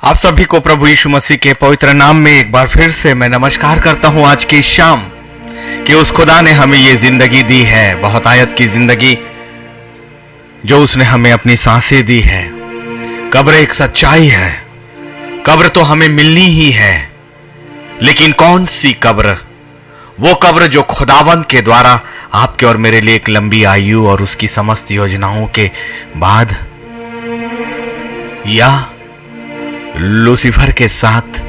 आप सभी को प्रभु यीशु मसीह के पवित्र नाम में एक बार फिर से मैं नमस्कार करता हूं आज की शाम कि उस खुदा ने हमें ये जिंदगी दी है, बहुत आयत की जिंदगी जो उसने हमें अपनी सांसें दी है। कब्र एक सच्चाई है, कब्र तो हमें मिलनी ही है, लेकिन कौन सी कब्र? वो कब्र जो खुदावंद के द्वारा आपके और मेरे लिए एक लंबी आयु और उसकी समस्त योजनाओं के बाद, या लूसीफर के साथ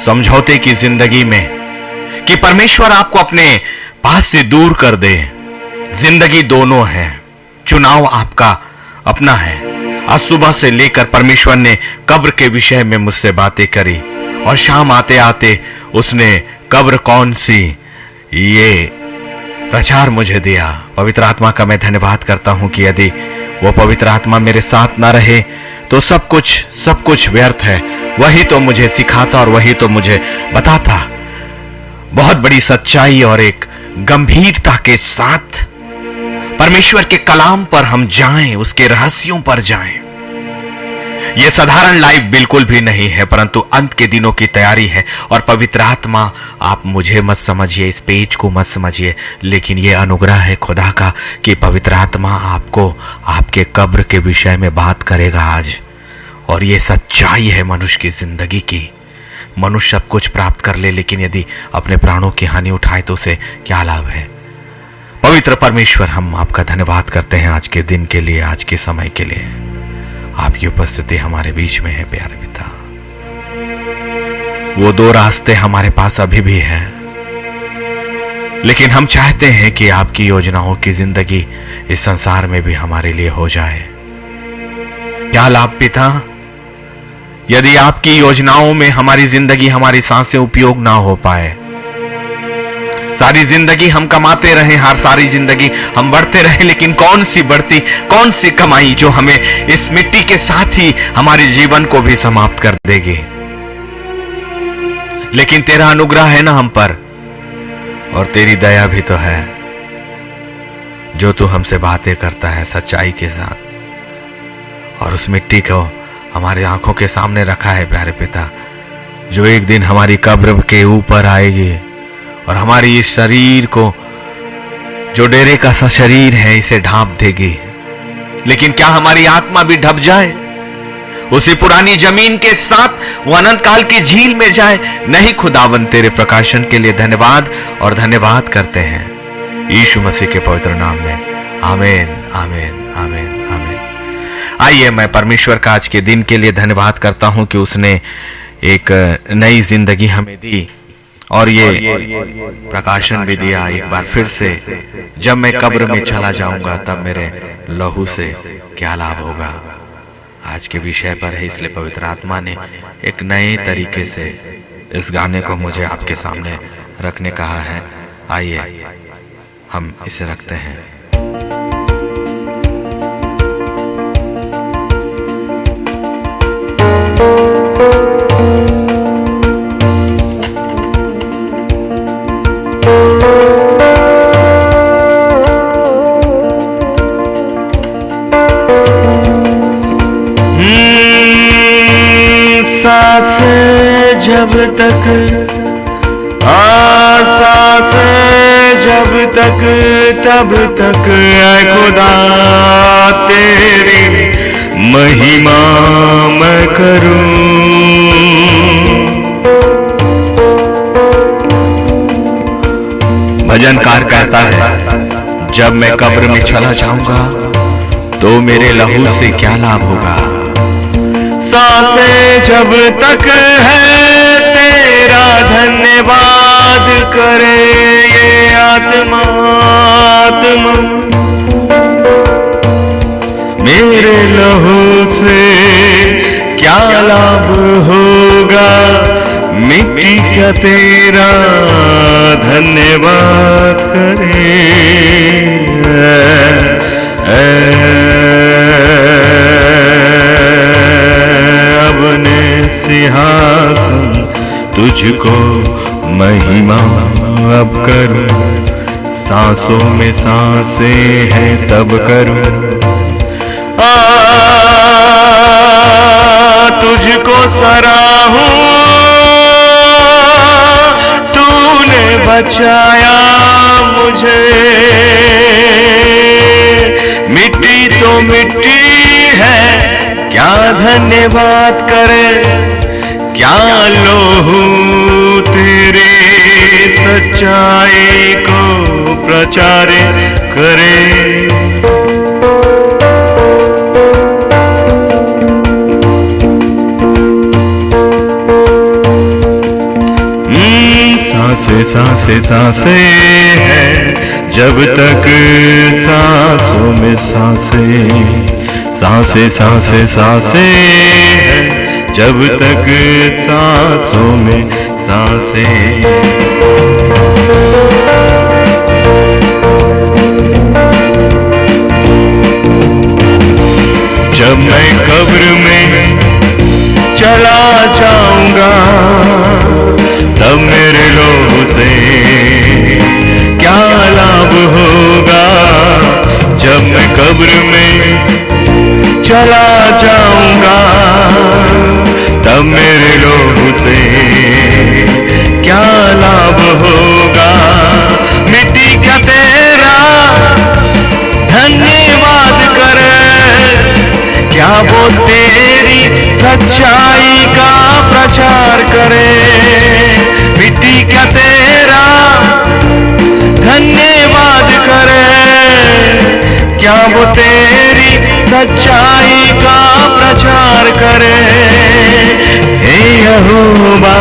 समझौते की जिंदगी में कि परमेश्वर आपको अपने पास से दूर कर दे। जिंदगी दोनों है, चुनाव आपका अपना है। आज सुबह से लेकर परमेश्वर ने कब्र के विषय में मुझसे बातें करी और शाम आते आते उसने कब्र कौन सी ये प्रचार मुझे दिया। पवित्र आत्मा का मैं धन्यवाद करता हूं कि यदि वो पवित्र आत्मा मेरे साथ ना रहे तो सब कुछ व्यर्थ है। वही तो मुझे सिखाता और वही तो मुझे बताता। बहुत बड़ी सच्चाई और एक गंभीरता के साथ परमेश्वर के कलाम पर हम जाएं, उसके रहस्यों पर जाएं। यह साधारण लाइफ बिल्कुल भी नहीं है, परंतु अंत के दिनों की तैयारी है। और पवित्र आत्मा, आप मुझे मत समझिए, इस पेज को मत समझिए, लेकिन यह अनुग्रह है खुदा का कि पवित्र आत्मा आपको आपके कब्र के विषय में बात करेगा आज। और ये सच्चाई है मनुष्य की जिंदगी की। मनुष्य सब कुछ प्राप्त कर ले, लेकिन यदि अपने प्राणों की हानि उठाए तो उसे क्या लाभ है? पवित्र परमेश्वर, हम आपका धन्यवाद करते हैं आज के दिन के लिए, आज के समय के लिए। आपकी उपस्थिति हमारे बीच में है प्यारे पिता। वो दो रास्ते हमारे पास अभी भी हैं, लेकिन हम चाहते हैं कि आपकी योजनाओं की जिंदगी इस संसार में भी हमारे लिए हो जाए। क्या लाभ पिता यदि आपकी योजनाओं में हमारी जिंदगी, हमारी सांसें उपयोग ना हो पाए? सारी जिंदगी हम कमाते रहे, हर सारी जिंदगी हम बढ़ते रहे, लेकिन कौन सी बढ़ती, कौन सी कमाई जो हमें इस मिट्टी के साथ ही हमारे जीवन को भी समाप्त कर देगी? लेकिन तेरा अनुग्रह है ना हम पर, और तेरी दया भी तो है जो तू हमसे बातें करता है सच्चाई के साथ। और उस मिट्टी को हमारे आंखों के सामने रखा है प्यारे पिता, जो एक दिन हमारी कब्र के ऊपर आएगी और हमारी इस शरीर को, जो डेरे का सा शरीर है, इसे ढांप देगी। लेकिन क्या हमारी आत्मा भी ढप जाए उसी पुरानी जमीन के साथ, वो अनंत काल की झील में जाए? नहीं खुदावन, तेरे प्रकाशन के लिए धन्यवाद और धन्यवाद करते हैं यीशु मसीह के पवित्र नाम में। आमीन, आमीन, आमीन, आमीन। आइए, मैं परमेश्वर का आज के दिन के लिए धन्यवाद करता हूं कि उसने एक नई जिंदगी हमें दी और ये प्रकाशन भी दिया एक बार फिर से। जब मैं कब्र में चला जाऊंगा तब मेरे लहू से क्या लाभ होगा? आज के विषय पर है, इसलिए पवित्र आत्मा ने एक नए तरीके से इस गाने को मुझे आपके सामने रखने कहा है। आइए हम इसे रखते हैं। सांसें जब तक, सांसें जब तक, तब तक ऐ खुदा तेरी महिमा मैं करूं। भजनकार कहता है, जब मैं कब्र में चला जाऊंगा तो मेरे लहू से क्या लाभ होगा? सांसें जब तक है तेरा धन्यवाद करे ये आत्मा, आत्मा मेरे लहू से क्या लाभ होगा? मिट्टी का तेरा धन्यवाद करे। सिंहासन तुझको महिमा अब करूं, सांसों में सांसें हैं तब करूं। तुझको तुझको सराहूं, तूने बचाया मुझे। मिट्टी तो मिट्टी है, क्या धन्यवाद करे, क्या लोहूं तेरे सच्चाई को प्रचार करे। सांसे सांसे सांसे है, जब तक सांसों में सांसे, सांसे सांसे सांसे है, जब तक सांसों में सांसे। जब मैं कब्र में चला जाऊंगा, तब मेरे लोगों से क्या लाभ होगा। जब मैं कब्र में चला जाऊंगा, तब मेरे लोगों से क्या लाभ होगा। मिट्टी का तेरा धन्यवाद करे, क्या वो तेरी सच्चाई का प्रचार करे। मिट्टी का तेरा धन्यवाद करे, क्या वो तेरी सच्चाई का प्रचार करे। हे यहोवा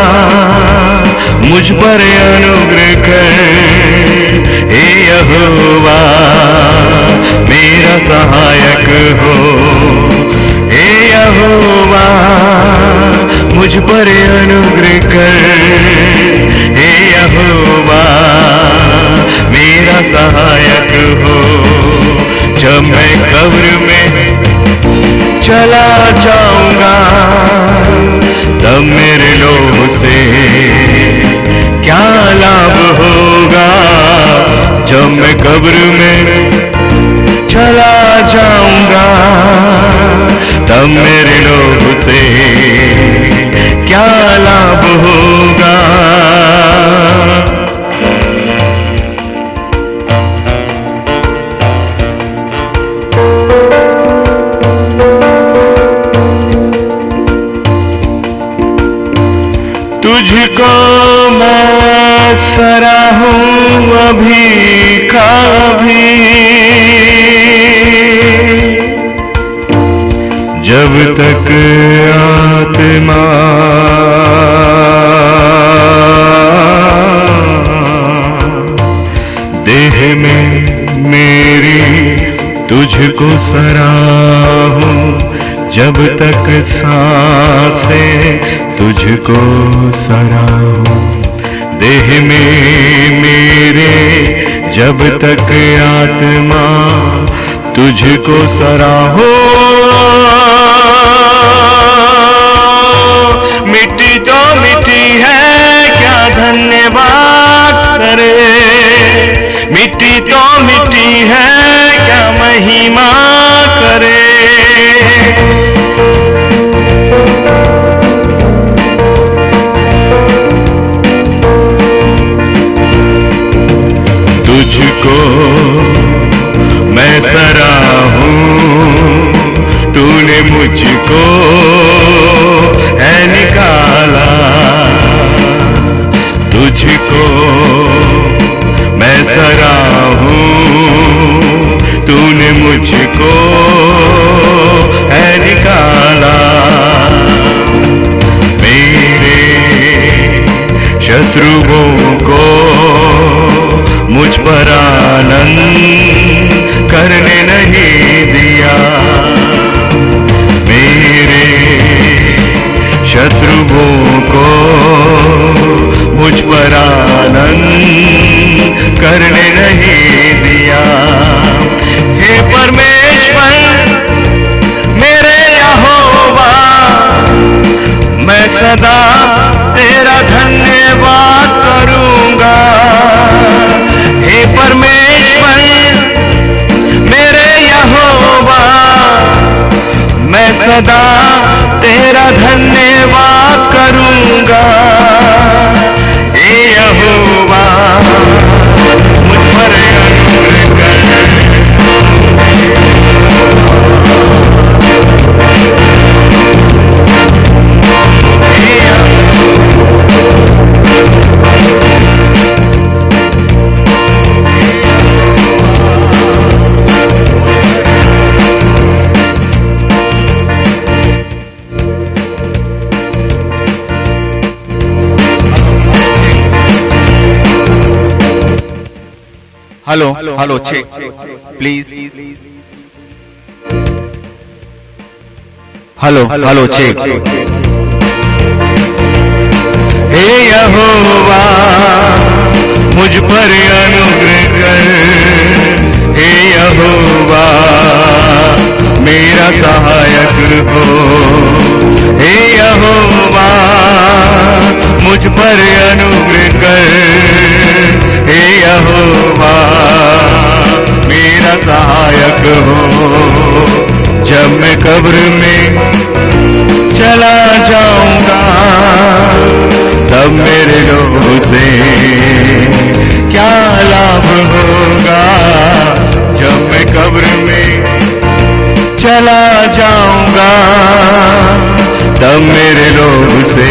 मुझ पर अनुग्रह कर, हे यहोवा मेरा सहायक हो। हे यहोवा मुझ पर अनुग्रह कर, हे यहोवा मेरा सहायक हो। जब मैं कब्र में चला जाऊंगा, तब मेरे लोगों से क्या लाभ होगा। जब मैं कब्र में चला जाऊंगा, तब मेरे लोगों से क्या लाभ होगा। तुझको मैं सराहूं अभी का भी, जब तक आत्मा देह में मेरी तुझको सराहूं। जब तक सांसें तुझको सराहूं, देह में मेरे जब तक आत्मा तुझको सराहो। मिट्टी तो मिट्टी है, क्या धन्यवाद करे। मिट्टी तो मिट्टी है, क्या महिमा करे। तुझको मैं सराहूं, तूने मुझको है निकाला। तुझको मैं सराहूं, तूने मुझको है निकाला। मेरे शत्रुओं को मुझ पर आनंद करने नहीं दिया। मेरे शत्रुओं को मुझ पर आनंद करने नहीं दिया। हे परमेश्वर मेरे यहोवा, मैं सदा तेरा धन्यवाद करूंगा। हे परमेश्वर मेरे यहोवा, मैं सदा तेरा तेरा धन्यवाद करूंगा। हे यहोवा मुझ पर अनुग्रह कर। Hello hello check please. Hello hello check. हे यहोवा मुझ पर अनुग्रह कर। हे यहोवा मेरा सहायक हो। हे यहोवा मुझ पर अनुग्रह कर। हे यहोवा मेरा सहायक हो। जब मैं कब्र में चला जाऊंगा तब मेरे लोगों से क्या लाभ होगा। जब मैं कब्र में चला जाऊंगा तब मेरे लोगों से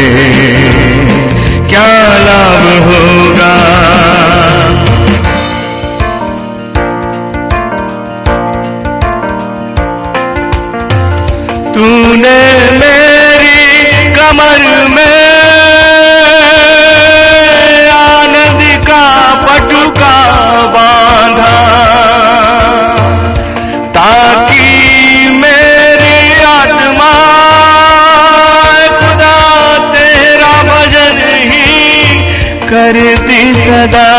क्या लाभ होगा। तूने मेरी कमर में आनंद का पटुका बांधा ताकि मेरी आत्मा खुदा तेरा भजन ही करती सदा।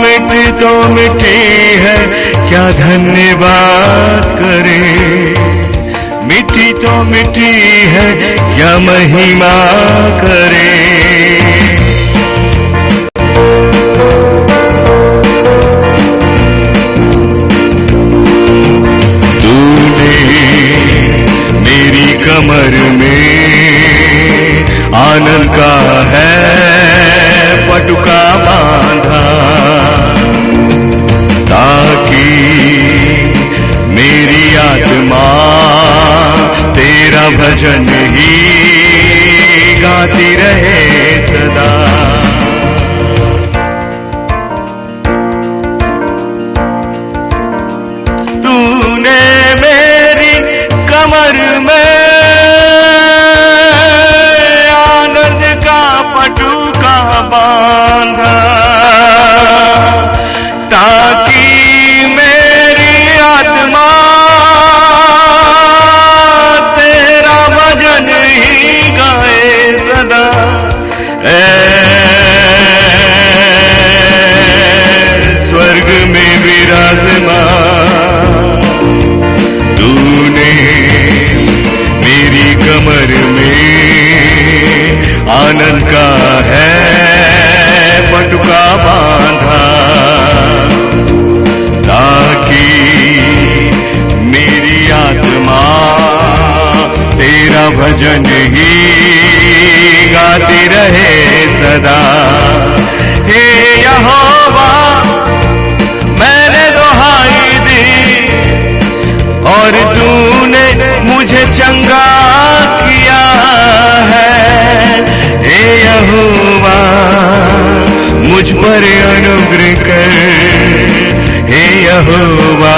मिट्टी तो मिट्टी है क्या धन्यवाद करे। मिट्टी तो मिट्टी है क्या महिमा करे। तूने मेरी कमर में आनंद का है पटुका बांधा ताकि मेरी आत्मा तेरा भजन ही गाती रहे सदा। तूने मेरी कमर में आनंद का पटुका बांधा ताकि मेरी आत्मा तेरा भजन ही गाए सदा। स्वर्ग में विराजमान तूने मेरी कमर में आनंद का है पटुका बांधा ताकि मेरी आत्मा तेरा भजन ही गाती रहे सदा। हे यहोवा मैंने दुहाई दी और तूने मुझे चंगा किया है। हे यहोवा मुझ पर अनुग्रह कर। हे यहोवा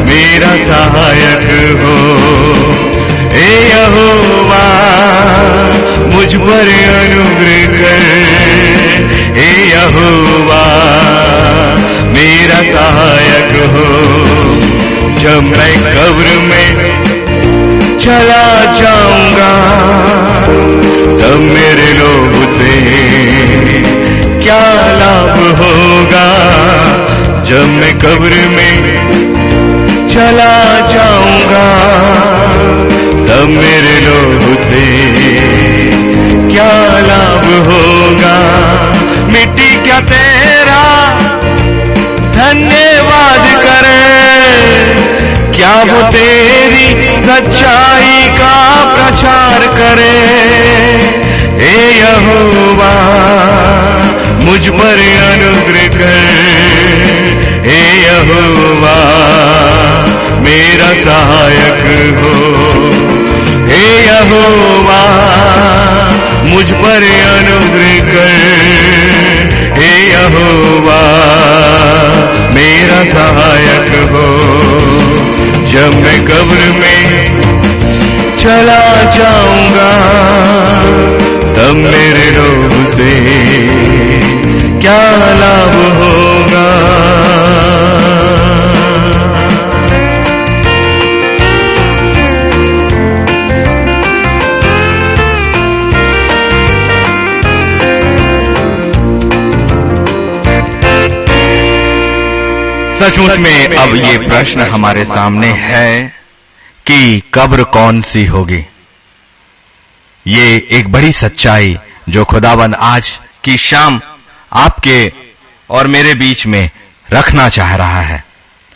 मेरा सहायक हो। हे यहोवा मुझ पर अनुग्रह कर। हे यहोवा मेरा सहायक हो। जब मैं कब्र में चला जाऊंगा तब मेरे लोगों से क्या लाभ होगा। जब मैं कब्र में चला जाऊंगा तब मेरे लोगों से क्या लाभ होगा। मिट्टी क्या तेरा धन्यवाद करे। क्या वो तेरी सच्चाई का प्रचार करे? हे यहोवा मुझ पर अनुग्रह कर, हे यहोवा मेरा सहायक हो, हे यहोवा मुझ पर अनुग्रह कर, हे यहोवा मेरा सहायक हो। जब मैं कब्र में चला जाऊंगा तब मेरे रोग से क्या लाभ होगा? सचमुच में अब ये प्रश्न हमारे सामने है कि कब्र कौन सी होगी। ये एक बड़ी सच्चाई जो खुदाबंद आज की शाम आपके और मेरे बीच में रखना चाह रहा है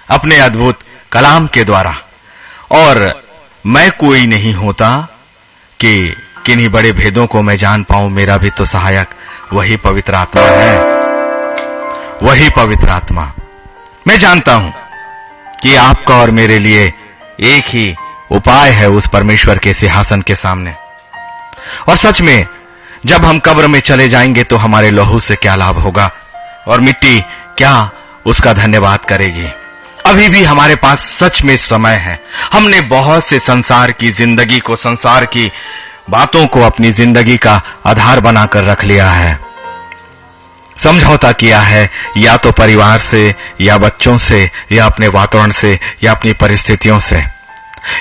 अपने अद्भुत कलाम के द्वारा। और मैं कोई नहीं होता कि किन्हीं बड़े भेदों को मैं जान पाऊं। मेरा भी तो सहायक वही पवित्र आत्मा है, वही पवित्र आत्मा। मैं जानता हूं कि आपका और मेरे लिए एक ही उपाय है उस परमेश्वर के सिंहासन के सामने। और सच में जब हम कब्र में चले जाएंगे तो हमारे लहू से क्या लाभ होगा और मिट्टी क्या उसका धन्यवाद करेगी। अभी भी हमारे पास सच में समय है। हमने बहुत से संसार की जिंदगी को, संसार की बातों को अपनी जिंदगी का आधार बनाकर रख लिया है, समझौता किया है, या तो परिवार से, या बच्चों से, या अपने वातावरण से, या अपनी परिस्थितियों से।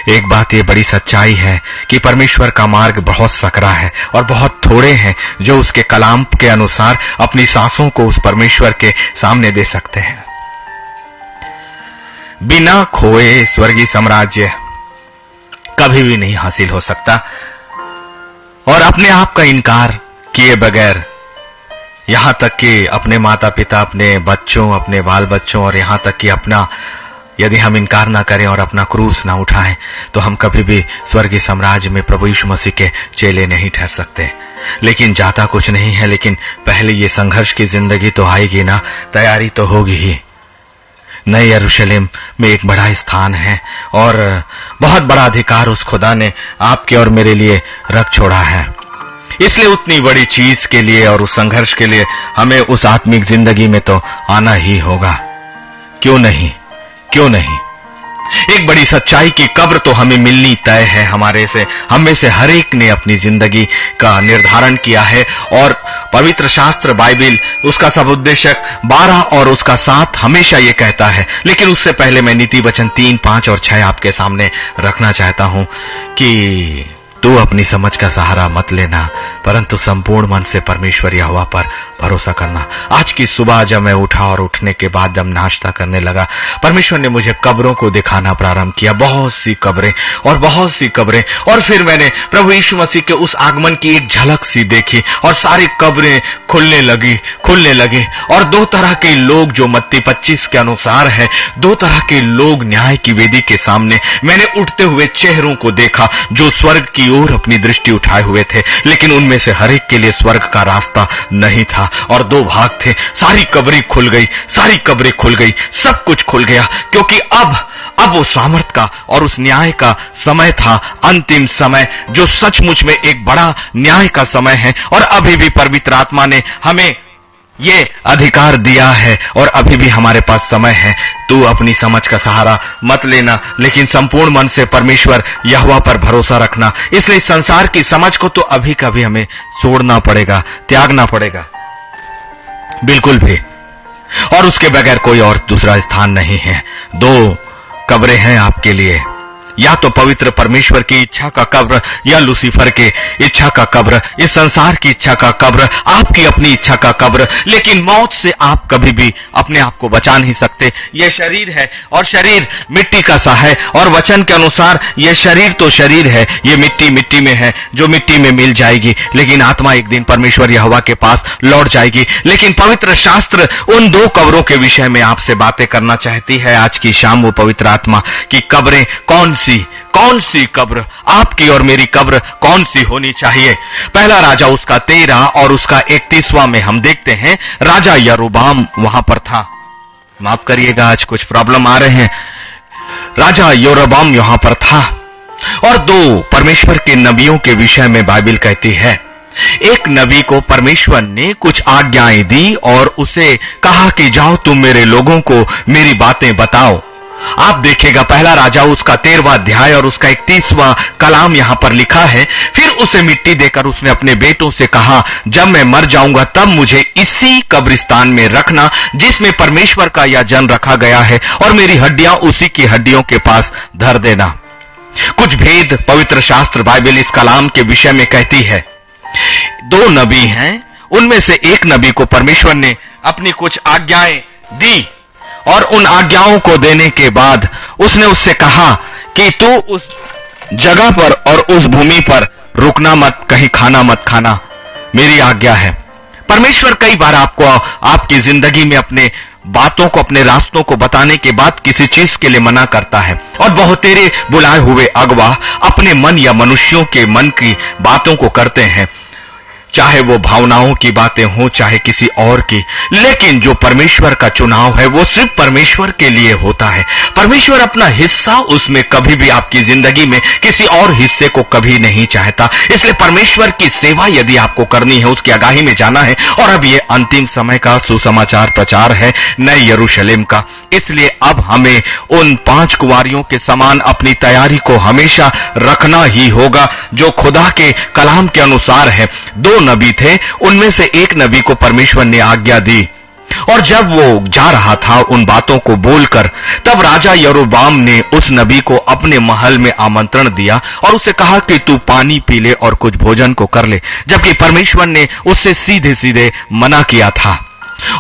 एक बात ये बड़ी सच्चाई है कि परमेश्वर का मार्ग बहुत सकरा है और बहुत थोड़े हैं जो उसके कलाम के अनुसार अपनी सांसों को उस परमेश्वर के सामने दे सकते हैं। बिना खोए स्वर्गीय साम्राज्य कभी भी नहीं हासिल हो सकता। और अपने आप का इनकार किए बगैर, यहां तक कि अपने माता पिता, अपने बच्चों, अपने बाल बच्चों, और यहां तक कि अपना, यदि हम इनकार ना करें और अपना क्रूस ना उठाएं तो हम कभी भी स्वर्गीय साम्राज्य में प्रभु यीशु मसीह के चेले नहीं ठहर सकते। लेकिन जाता कुछ नहीं है, लेकिन पहले ये संघर्ष की जिंदगी तो आएगी ना, तैयारी तो होगी ही। नए यरूशलेम में एक बड़ा स्थान है और बहुत बड़ा अधिकार उस खुदा ने आपके और मेरे लिए रख छोड़ा है। इसलिए उतनी बड़ी चीज के लिए और उस संघर्ष के लिए हमें उस आत्मिक जिंदगी में तो आना ही होगा। क्यों नहीं, क्यों नहीं। एक बड़ी सच्चाई की कब्र तो हमें मिलनी तय है। हम में से हर एक ने अपनी जिंदगी का निर्धारण किया है और पवित्र शास्त्र बाइबिल उसका सब उद्देशक 12 और उसका 7 हमेशा ये कहता है। लेकिन उससे पहले मैं नीति वचन 3, 5 और 6 आपके सामने रखना चाहता हूं कि तू अपनी समझ का सहारा मत लेना, परंतु संपूर्ण मन से परमेश्वर यहोवा पर भरोसा करना। आज की सुबह जब मैं उठा और उठने के बाद जब नाश्ता करने लगा, परमेश्वर ने मुझे कब्रों को दिखाना प्रारंभ किया, बहुत सी कब्रें और बहुत सी कब्रें। और फिर मैंने प्रभु यीशु मसीह के उस आगमन की एक झलक सी देखी और सारी कब्रें खुलने लगी। और दो तरह के लोग, जो मत्ती 25 के अनुसार है, दो तरह के लोग न्याय की वेदी के सामने मैंने उठते हुए चेहरों को देखा जो स्वर्ग की ओर अपनी दृष्टि उठाए हुए थे, लेकिन उनमें से हर एक के लिए स्वर्ग का रास्ता नहीं था। और दो भाग थे। सारी कब्रें खुल गई, सब कुछ खुल गया, क्योंकि अब वो सामर्थ का और उस न्याय का समय था, अंतिम समय, जो सचमुच में एक बड़ा न्याय का समय है। और अभी भी पवित्र आत्मा ने हमें ये अधिकार दिया है और अभी भी हमारे पास समय है। तू अपनी समझ का सहारा मत लेना, लेकिन संपूर्ण मन से परमेश्वर यहोवा पर भरोसा रखना। इसलिए संसार की समझ को तो अभी कभी हमें छोड़ना पड़ेगा, त्यागना पड़ेगा, बिल्कुल भी। और उसके बगैर कोई और दूसरा स्थान नहीं है। दो कब्रें हैं आपके लिए, या तो पवित्र परमेश्वर की इच्छा का कब्र या लूसीफर के इच्छा का कब्र, इस संसार की इच्छा का कब्र, आपकी अपनी इच्छा का कब्र। लेकिन मौत से आप कभी भी अपने आप को बचा नहीं सकते। यह शरीर है और शरीर मिट्टी का सा है, और वचन के अनुसार यह शरीर तो शरीर है, ये मिट्टी मिट्टी में है जो मिट्टी में मिल जाएगी, लेकिन आत्मा एक दिन परमेश्वर यहोवा के पास लौट जाएगी। लेकिन पवित्र शास्त्र उन दो कब्रों के विषय में आपसे बातें करना चाहती है आज की शाम, वो पवित्र आत्मा की कब्रें कौन सी कब्र, आपकी और मेरी कब्र कौन सी होनी चाहिए। पहला राजा उसका 13 और उसका 31वां में हम देखते हैं राजा यरोबाम वहां पर था। माफ करिएगा, आज कुछ प्रॉब्लम आ रहे हैं। राजा यरोबाम यहां पर था और दो परमेश्वर के नबियों के विषय में बाइबल कहती है। एक नबी को परमेश्वर ने कुछ आज्ञाएं दी और उसे कहा कि जाओ तुम मेरे लोगों को मेरी बातें बताओ। आप देखिएगा पहला राजा उसका 13वां अध्याय और उसका 31वां कलाम यहां पर लिखा है। फिर उसे मिट्टी देकर उसने अपने बेटों से कहा, जब मैं मर जाऊंगा तब मुझे इसी कब्रिस्तान में रखना जिसमें परमेश्वर का यह जन रखा गया है, और मेरी हड्डियां उसी की हड्डियों के पास धर देना। कुछ भेद पवित्र शास्त्र बाइबल इस कलाम के विषय में कहती है। दो नबी हैं, उनमें से एक नबी को परमेश्वर ने अपनी कुछ आज्ञाएं दी और उन आज्ञाओं को देने के बाद उसने उससे कहा कि तू उस जगह पर और उस भूमि पर रुकना मत, कहीं खाना मत खाना, मेरी आज्ञा है। परमेश्वर कई बार आपको आपकी जिंदगी में अपने बातों को, अपने रास्तों को बताने के बाद किसी चीज के लिए मना करता है, और बहुतेरे बुलाए हुए अगवा अपने मन या मनुष्यों के मन की बातों को करते हैं, चाहे वो भावनाओं की बातें हो चाहे किसी और की। लेकिन जो परमेश्वर का चुनाव है वो सिर्फ परमेश्वर के लिए होता है। परमेश्वर अपना हिस्सा उसमें कभी भी आपकी जिंदगी में किसी और हिस्से को कभी नहीं चाहता। इसलिए परमेश्वर की सेवा यदि आपको करनी है, उसकी आगाही में जाना है, और अब ये अंतिम समय का सुसमाचार प्रचार है नए यरूशलेम का, इसलिए अब हमें उन 5 कुंवारियों के समान अपनी तैयारी को हमेशा रखना ही होगा जो खुदा के कलाम के अनुसार है। दो नबी थे, उनमें से एक नबी को परमेश्वर ने आज्ञा दी, और जब वो जा रहा था उन बातों को बोलकर, तब राजा यरोबाम ने उस नबी को अपने महल में आमंत्रण दिया और उसे कहा कि तू पानी पी ले और कुछ भोजन को कर ले, जबकि परमेश्वर ने उससे सीधे सीधे मना किया था।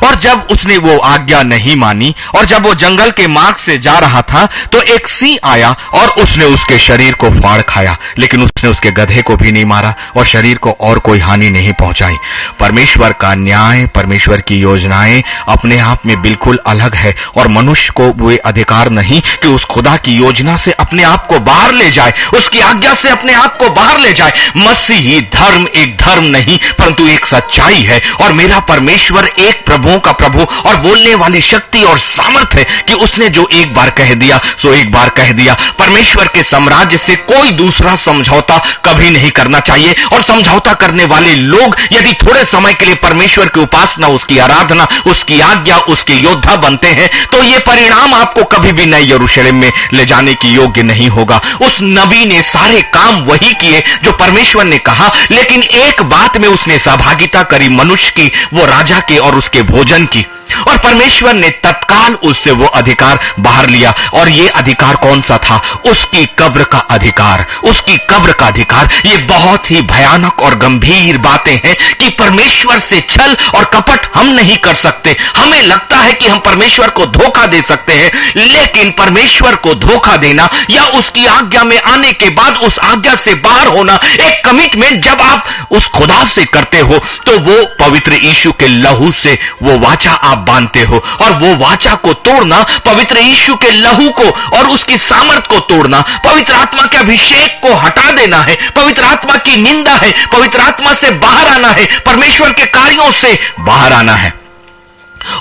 और जब उसने वो आज्ञा नहीं मानी और जब वो जंगल के मार्ग से जा रहा था तो एक सिंह आया और उसने उसके शरीर को फाड़ खाया, लेकिन उसने उसके गधे को भी नहीं मारा और शरीर को और कोई हानि नहीं पहुंचाई। परमेश्वर का न्याय, परमेश्वर की योजनाएं अपने आप में बिल्कुल अलग है, और मनुष्य को वो अधिकार नहीं कि उस खुदा की योजना से अपने आप को बाहर ले जाए, उसकी आज्ञा से अपने आप को बाहर ले जाए। मसीही धर्म एक धर्म नहीं परंतु एक सच्चाई है, और मेरा परमेश्वर एक प्रभुओं का प्रभु और बोलने वाली शक्ति और सामर्थ है कि उसने जो एक बार कह दिया सो एक बार कह दिया। परमेश्वर के साम्राज्य से कोई दूसरा समझौता कभी नहीं करना चाहिए, और समझौता करने वाले लोग यदि थोड़े समय के लिए परमेश्वर की उपासना, उसकी आराधना, उसकी आज्ञा, उसके योद्धा बनते हैं तो ये परिणाम आपको कभी भी नए यरूशलेम में ले जाने की योग्य नहीं होगा। उस नबी ने सारे काम वही किए जो परमेश्वर ने कहा, लेकिन एक बात में उसने सहभागिता करी मनुष्य की, वो राजा के और उसके भोजन की, और परमेश्वर ने तत्काल उससे वो अधिकार बाहर लिया। और ये अधिकार कौन सा था? उसकी कब्र का अधिकार, उसकी कब्र का अधिकार। ये बहुत ही भयानक और गंभीर बातें हैं कि परमेश्वर से छल और कपट हम नहीं कर सकते। हमें लगता है कि हम परमेश्वर को धोखा दे सकते हैं, लेकिन परमेश्वर को धोखा देना या उसकी आज्ञा में आने के बाद उस आज्ञा से बाहर होना, एक कमिटमेंट जब आप उस खुदा से करते हो तो वो पवित्र यीशु के लहू से वो वाचा आप बांधते हो, और वो वाचा को तोड़ना, पवित्र यीशु के लहू को और उसकी सामर्थ को तोड़ना, पवित्र आत्मा के अभिषेक को हटा देना है, पवित्र आत्मा की निंदा है, पवित्र आत्मा से बाहर आना है, परमेश्वर के कार्यों से बाहर आना है।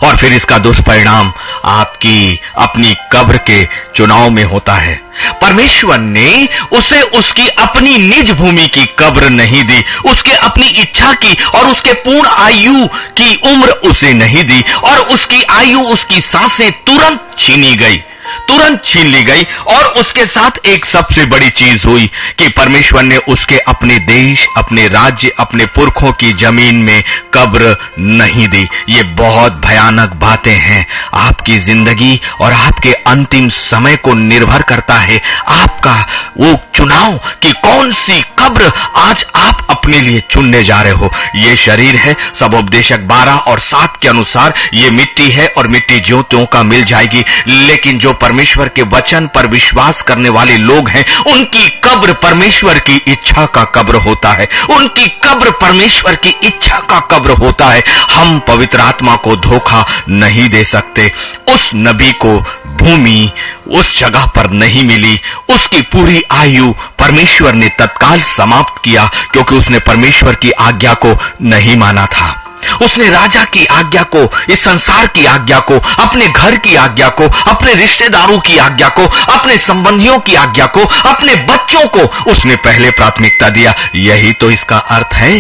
और फिर इसका दुष्परिणाम आपकी अपनी कब्र के चुनाव में होता है। परमेश्वर ने उसे उसकी अपनी निज भूमि की कब्र नहीं दी, उसके अपनी इच्छा की और उसके पूर्ण आयु की उम्र उसे नहीं दी, और उसकी आयु, उसकी सांसें तुरंत छीनी गई। तुरंत छीन ली गई। और उसके साथ एक सबसे बड़ी चीज हुई कि परमेश्वर ने उसके अपने देश, अपने राज्य, अपने पुरखों की जमीन में कब्र नहीं दी। ये बहुत भयानक बातें हैं। आपकी जिंदगी और आपके अंतिम समय को निर्भर करता है आपका वो चुनाव कि कौन सी कब्र आज आप अपने लिए चुनने जा रहे हो। ये शरीर है, सबोपदेशक 12 और 7 के अनुसार ये मिट्टी है और मिट्टी ज्यों त्यों का मिल जाएगी। लेकिन जो परमेश्वर के वचन पर विश्वास करने वाले लोग हैं, उनकी कब्र परमेश्वर की इच्छा का कब्र होता है। उनकी कब्र परमेश्वर की इच्छा का कब्र होता है। हम पवित्र आत्मा को धोखा नहीं दे सकते। उस नबी को भूमि उस जगह पर नहीं मिली। उसकी पूरी आयु परमेश्वर ने तत्काल समाप्त किया, क्योंकि उसने परमेश्वर की आज्ञा को नहीं माना था। उसने राजा की आज्ञा को, इस संसार की आज्ञा को, अपने घर की आज्ञा को, अपने रिश्तेदारों की आज्ञा को, अपने संबंधियों की आज्ञा को, अपने बच्चों को उसने पहले प्राथमिकता दिया। यही तो इसका अर्थ है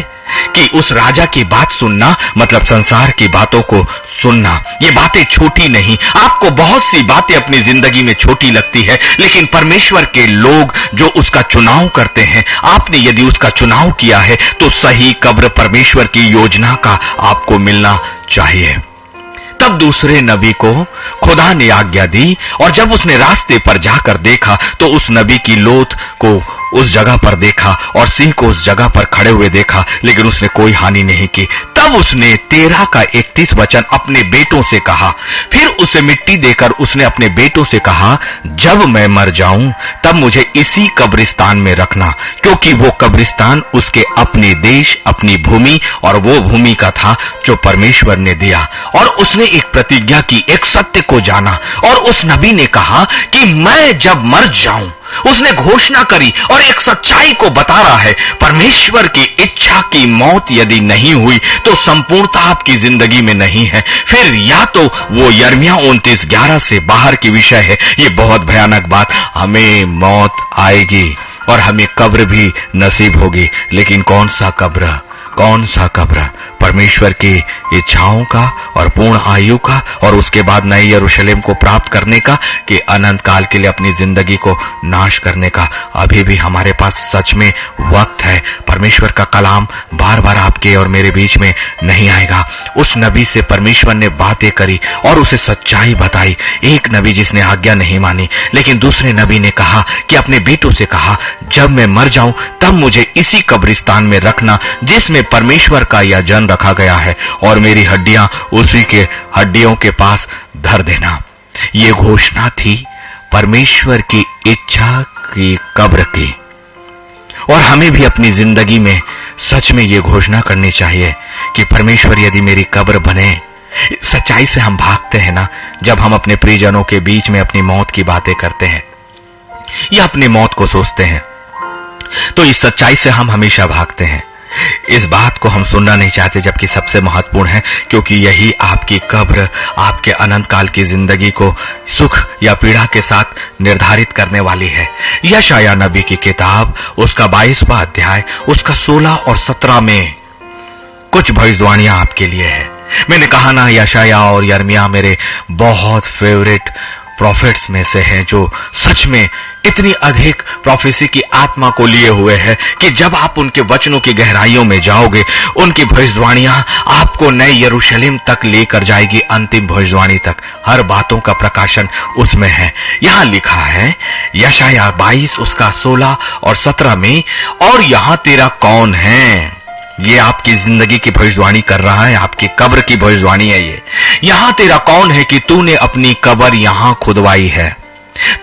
कि उस राजा की बात सुनना मतलब संसार की बातों को सुनना। ये बातें छोटी नहीं। आपको बहुत सी बातें अपनी जिंदगी में छोटी लगती है, लेकिन परमेश्वर के लोग जो उसका चुनाव करते हैं, आपने यदि उसका चुनाव किया है तो सही कब्र परमेश्वर की योजना का आपको मिलना चाहिए। तब दूसरे नबी को खुदा ने आज्ञा दी, और जब उसने रास्ते पर जाकर देखा तो उस नबी की लोथ को उस जगह पर देखा और सिंह को उस जगह पर खड़े हुए देखा, लेकिन उसने कोई हानि नहीं की। तब उसने 13 का 31 वचन अपने बेटों से कहा। फिर उसे मिट्टी देकर उसने अपने बेटों से कहा, जब मैं मर जाऊं तब मुझे इसी कब्रिस्तान में रखना, क्योंकि वो कब्रिस्तान उसके अपने देश, अपनी भूमि और वो भूमि का था जो परमेश्वर ने दिया। और उसने एक प्रतिज्ञा की, एक सत्य को जाना। और उस नबी ने कहा कि मैं जब मर जाऊं, उसने घोषणा करी और एक सच्चाई को बता रहा है। परमेश्वर की इच्छा की मौत यदि नहीं हुई तो संपूर्णता आपकी जिंदगी में नहीं है। फिर या तो वो यिर्मयाह 29:11 से बाहर की विषय है। ये बहुत भयानक बात, हमें मौत आएगी और हमें कब्र भी नसीब होगी, लेकिन कौन सा कब्र? कौन सा कब्र? परमेश्वर की इच्छाओं का और पूर्ण आयु का, और उसके बाद नए यरूशलेम को प्राप्त करने का, कि अनंत काल के लिए अपनी जिंदगी को नाश करने का। अभी भी हमारे पास सच में वक्त है। परमेश्वर का कलाम बार बार आपके और मेरे बीच में नहीं आएगा। उस नबी से परमेश्वर ने बातें करी और उसे सच्चाई बताई। एक नबी जिसने आज्ञा नहीं मानी, लेकिन दूसरे नबी ने कहा कि अपने बेटों से कहा, जब मैं मर जाऊं तब मुझे इसी कब्रिस्तान में रखना जिसमें परमेश्वर का यह जन रखा गया है, और मेरी हड्डियां उसी के हड्डियों के पास धर देना। ये घोषणा थी परमेश्वर की इच्छा की कब्र की। और हमें भी अपनी जिंदगी में सच में ये घोषणा करनी चाहिए कि परमेश्वर यदि मेरी कब्र बने। सच्चाई से हम भागते हैं ना, जब हम अपने प्रियजनों के बीच में अपनी मौत की बातें करते हैं या अपनी मौत को सोचते हैं, तो इस सच्चाई से हम हमेशा भागते हैं। इस बात को हम सुनना नहीं चाहते, जबकि सबसे महत्वपूर्ण है, क्योंकि यही आपकी कब्र आपके अनंत काल की जिंदगी को सुख या पीड़ा के साथ निर्धारित करने वाली है। यशायाह नबी की किताब, उसका 22वां अध्याय, उसका 16 और 17 में कुछ भविष्यवाणियां आपके लिए है। मैंने कहा ना, यशायाह और यिर्मयाह मेरे बहुत फेवरेट प्रॉफिट्स में से हैं, जो सच में इतनी अधिक प्रोफेसी की आत्मा को लिए हुए हैं कि जब आप उनके वचनों की गहराइयों में जाओगे, उनकी भविष्यवाणियां आपको नए यरूशलेम तक लेकर जाएगी, अंतिम भविष्यवाणी तक। हर बातों का प्रकाशन उसमें है। यहां लिखा है यशायाह 22 उसका 16 और 17 में, और यहां तेरा कौन है? ये आपकी जिंदगी की भविष्यवाणी कर रहा है, आपकी कब्र की भविष्यवाणी है ये। यहां तेरा कौन है कि तूने अपनी कब्र यहां खुदवाई है?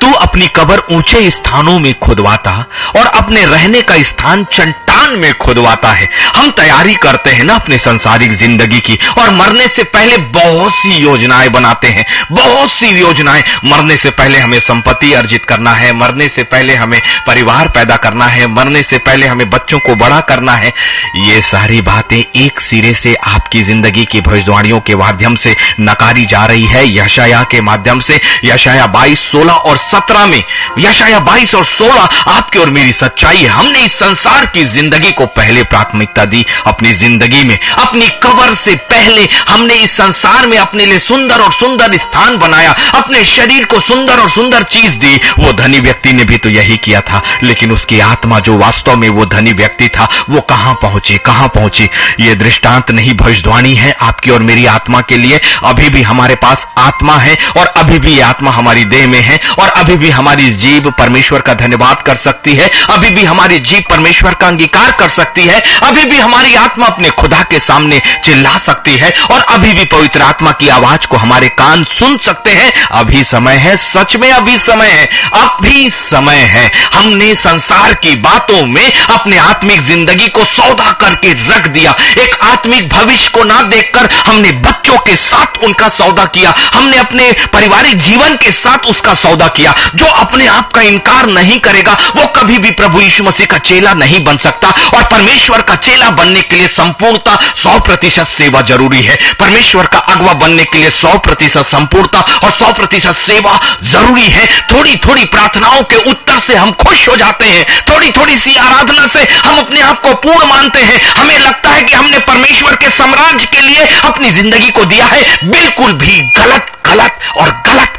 तू अपनी कब्र ऊंचे स्थानों में खुदवाता और अपने रहने का स्थान चट्टान में खुदवाता है। हम तैयारी करते हैं ना अपने सांसारिक जिंदगी की, और मरने से पहले बहुत सी योजनाएं बनाते हैं, बहुत सी योजनाएं। मरने से पहले हमें संपत्ति अर्जित करना है, मरने से पहले हमें परिवार पैदा करना है, मरने से पहले हमें बच्चों को बड़ा करना है। ये सारी बातें एक सिरे से आपकी जिंदगी की भविष्यवाणियों के माध्यम से नकारी जा रही है, यशायाह के माध्यम से। यशायाह 22, 16 और 17 में, यशायाह 22 और 16 आपकी और मेरी सच्चाई है। हमने इस संसार की जिंदगी जिंदगी को पहले प्राथमिकता दी अपनी जिंदगी में। अपनी कब्र से पहले हमने इस संसार में अपने लिए सुंदर और सुंदर स्थान बनाया, अपने शरीर को सुंदर और सुंदर चीज दी। वो धनी व्यक्ति ने भी तो यही किया था, लेकिन उसकी आत्मा जो वास्तव में वो धनी व्यक्ति था, वो कहां पहुंची। ये दृष्टांत नहीं, भविष्यवाणी है आपकी और मेरी आत्मा के लिए। अभी भी हमारे पास आत्मा है और अभी भी आत्मा हमारी देह में है, और अभी भी हमारी जीभ परमेश्वर का धन्यवाद कर सकती है, अभी भी हमारी जीभ परमेश्वर का अंगीकार कर सकती है, अभी भी हमारी आत्मा अपने खुदा के सामने चिल्ला सकती है, और अभी भी पवित्र आत्मा की आवाज को हमारे कान सुन सकते हैं। अभी समय है, सच में अभी समय है, अभी समय है। हमने संसार की बातों में अपने आत्मिक जिंदगी को सौदा करके रख दिया। एक आत्मिक भविष्य को ना देखकर हमने बच्चों के साथ उनका सौदा किया, हमने अपने पारिवारिक जीवन के साथ उसका सौदा किया। जो अपने आप का इनकार नहीं करेगा वो कभी भी प्रभु यीशु मसीह का चेला नहीं बन सकता, और परमेश्वर का चेला बनने के लिए संपूर्णता 100% सेवा जरूरी है। परमेश्वर का अगवा बनने के लिए 100% संपूर्णता और 100% सेवा जरूरी है। थोड़ी थोड़ी प्रार्थनाओं के उत्तर से हम खुश हो जाते हैं, थोड़ी थोड़ी सी आराधना से हम अपने आप को पूर्ण मानते हैं, हमें लगता है कि हमने परमेश्वर के साम्राज्य के लिए अपनी जिंदगी को दिया है। बिल्कुल भी गलत और गलत।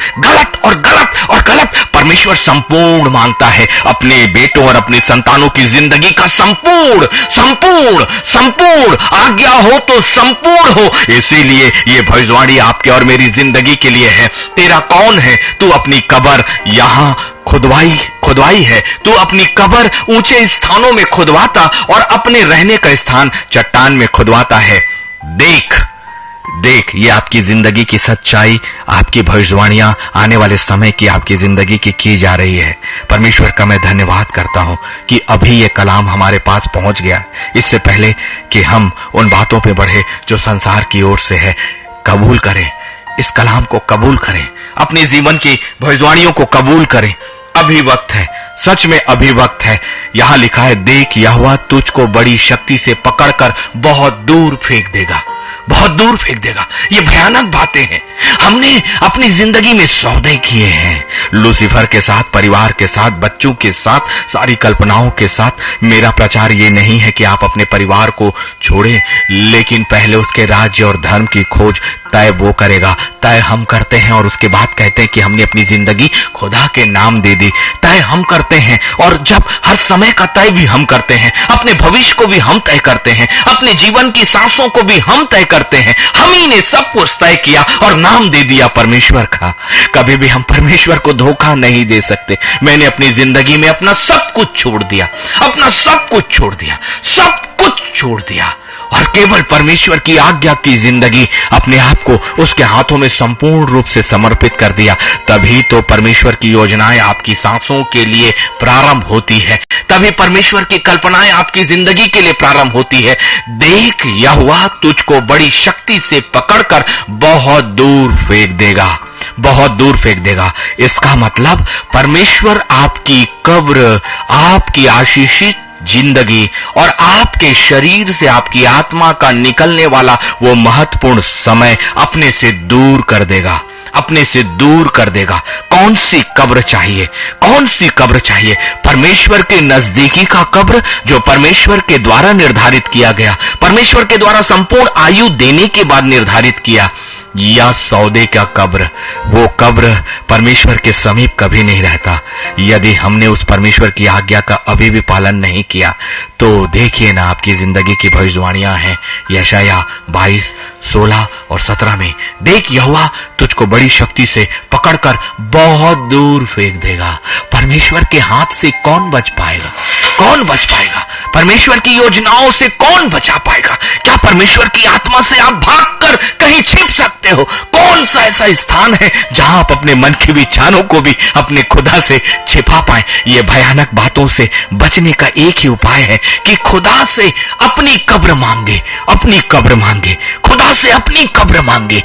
परमेश्वर संपूर्ण मांगता है अपने बेटों और अपने संतानों की जिंदगी का संपूर्ण आज्ञा हो तो संपूर्ण हो। इसीलिए ये भविष्यवाणी आपके और मेरी जिंदगी के लिए है। तेरा कौन है? तू अपनी कब्र यहां खुदवाई है, तू अपनी कब्र ऊंचे स्थानों में खुदवाता और अपने रहने का स्थान चट्टान में खुदवाता है। देख, ये आपकी जिंदगी की सच्चाई, आपकी भविष्यवाणियां आने वाले समय की आपकी जिंदगी की जा रही है। परमेश्वर का मैं धन्यवाद करता हूं कि अभी ये कलाम हमारे पास पहुंच गया, इससे पहले कि हम उन बातों पे बढ़े जो संसार की ओर से है। कबूल करें, इस कलाम को कबूल करें, अपने जीवन की भविष्यवाणियों को कबूल करें। अभी वक्त है, सच में अभी वक्त है। यहां लिखा है, देख यहोवा तुझको बड़ी शक्ति से पकड़कर बहुत दूर फेंक देगा। ये भयानक बातें हैं। हमने अपनी जिंदगी में सौदे किए हैं, लूसीफर के साथ, परिवार के साथ, बच्चों के साथ, सारी कल्पनाओं के साथ। मेरा प्रचार ये नहीं है कि आप अपने परिवार को छोड़ें, लेकिन पहले उसके राज्य और धर्म की खोज तय वो करेगा, तय हम करते हैं, और उसके बाद कहते हैं कि हमने अपनी जिंदगी खुदा के नाम दे दी। तय हम करते हैं, और जब हर समय का तय भी हम करते हैं, अपने भविष्य को भी हम तय करते हैं, अपने जीवन की सांसों को भी हम तय करते हैं। हम ही ने सब कुछ तय किया और नाम दे दिया परमेश्वर का। कभी भी हम परमेश्वर को धोखा नहीं दे सकते। मैंने अपनी जिंदगी में अपना सब कुछ छोड़ दिया और केवल परमेश्वर की आज्ञा की जिंदगी, अपने आप को उसके हाथों में संपूर्ण रूप से समर्पित कर दिया। तभी तो परमेश्वर की योजनाएं आपकी सांसों के लिए प्रारंभ होती है, तभी परमेश्वर की कल्पनाएं आपकी जिंदगी के लिए प्रारंभ होती है। देख यहोवा तुझको बड़ी शक्ति से पकड़कर बहुत दूर फेंक देगा। इसका मतलब परमेश्वर आपकी कब्र, आपकी आशीषित जिंदगी और आपके शरीर से आपकी आत्मा का निकलने वाला वो महत्वपूर्ण समय अपने से दूर कर देगा। कौन सी कब्र चाहिए? परमेश्वर के नजदीकी का कब्र, जो परमेश्वर के द्वारा निर्धारित किया गया, परमेश्वर के द्वारा संपूर्ण आयु देने के बाद निर्धारित किया, या सौदे का कब्र? वो कब्र परमेश्वर के समीप कभी नहीं रहता। यदि हमने उस परमेश्वर की आज्ञा का अभी भी पालन नहीं किया, तो देखिए ना, आपकी जिंदगी की भविष्यवाणियां हैं यशायाह 22, 16 और 17 में। देख यहोवा तुझको बड़ी शक्ति से पकड़कर बहुत दूर फेंक देगा। परमेश्वर के हाथ से कौन बच पाएगा? परमेश्वर की योजनाओं से कौन बचा पाएगा? क्या परमेश्वर की आत्मा से आप भागकर कहीं छिप सकते हो? कौन सा ऐसा स्थान है जहां आप अपने मन की विचारों को भी अपने खुदा से छिपा पाए? ये भयानक बातों से बचने का एक ही उपाय है कि खुदा से अपनी कब्र मांगे, खुदा से अपनी कब्र मांगे।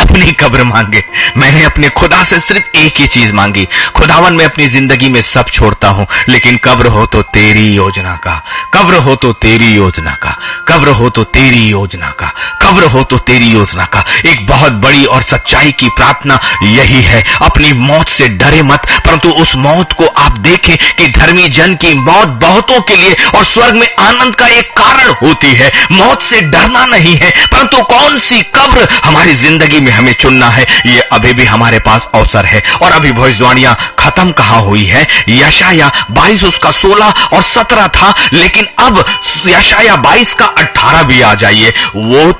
अपनी कब्र मांगे। मैंने अपने खुदा से सिर्फ एक ही चीज मांगी, खुदावन मैं अपनी जिंदगी में सब छोड़ता हूं, लेकिन कब्र हो तो तेरी योजना का, कब्र हो तो तेरी योजना का, कब्र हो तो तेरी योजना का, कब्र हो तो तेरी योजना का। एक बहुत बड़ी और सच्चाई की प्रार्थना यही है, अपनी मौत से डरे मत, परंतु उस मौत को आप देखें कि धर्मी जन की मौत बहुतों के लिए और स्वर्ग में आनंद का एक कारण होती है। मौत से डरना नहीं है, परंतु कौन सी कब्र हमारी जिंदगी में हमें चुनना है, ये अभी भी हमारे पास अवसर है। और अभी भविष्यवाणियां खत्म कहां हुई है, यशाया 22 उसका 16 और 17 था, लेकिन अब यशाया 22 का 18 भी आ जाइए। वो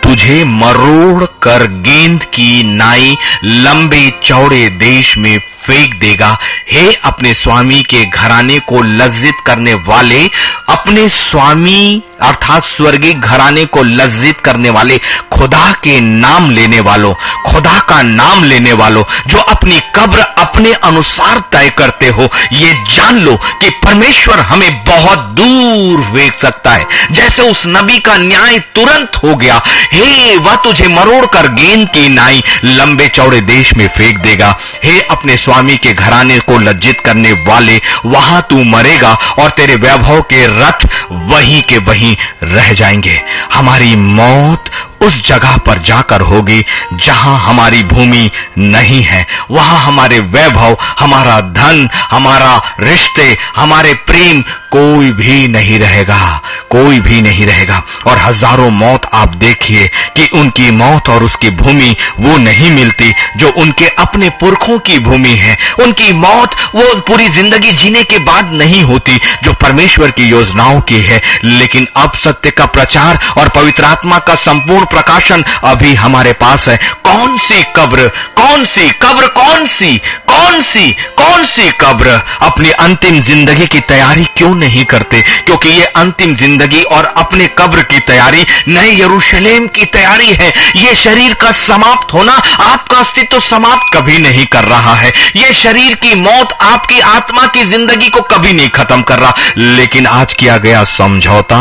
तुझे मरोड़ कर गेंद की नाई लंबे चौड़े देश में फेंक देगा। हे अपने स्वामी के घराने को लज्जित करने वाले, अपने स्वामी अर्थात स्वर्गीय घराने को लज्जित करने वाले, खुदा के नाम लेने वालों, खुदा का नाम लेने वालों, जो अपनी कब्र अपने अनुसार तय करते हो, ये जान लो कि परमेश्वर हमें बहुत दूर फेंक सकता है। जैसे उस नबी का न्याय तुरंत हो गया, हे वह तुझे मरोड़ कर गेंद की नाई लंबे चौड़े देश में फेंक देगा। हे अपने स्वामी के घराने को लज्जित करने वाले, वहां तू मरेगा और तेरे वैभव के रथ वहीं के वहीं रह जाएंगे। हमारी मौत उस जगह पर जाकर होगी जहां हमारी भूमि नहीं है। वहां हमारे वैभव, हमारा धन, हमारा रिश्ते, हमारे प्रेम कोई भी नहीं रहेगा, कोई भी नहीं रहेगा। और हजारों मौत आप देखिए कि उनकी मौत और उसकी भूमि वो नहीं मिलती जो उनके अपने पुरखों की भूमि है। उनकी मौत वो पूरी जिंदगी जीने के बाद नहीं होती जो परमेश्वर की योजनाओं की है। लेकिन अब सत्य का प्रचार और पवित्र आत्मा का संपूर्ण प्रकाशन अभी हमारे पास है। कौन सी कब्र, कौन सी कब्र, कौन सी, कौन सी, कौन सी कब्र? अपनी अंतिम जिंदगी की तैयारी क्यों नहीं करते? क्योंकि ये अंतिम जिंदगी और अपने कब्र की तैयारी नए यरूशलेम की तैयारी है। ये शरीर का समाप्त होना आपका अस्तित्व समाप्त कभी नहीं कर रहा है। ये शरीर की मौत आपकी आत्मा की जिंदगी को कभी नहीं खत्म कर रहा। लेकिन आज किया गया समझौता,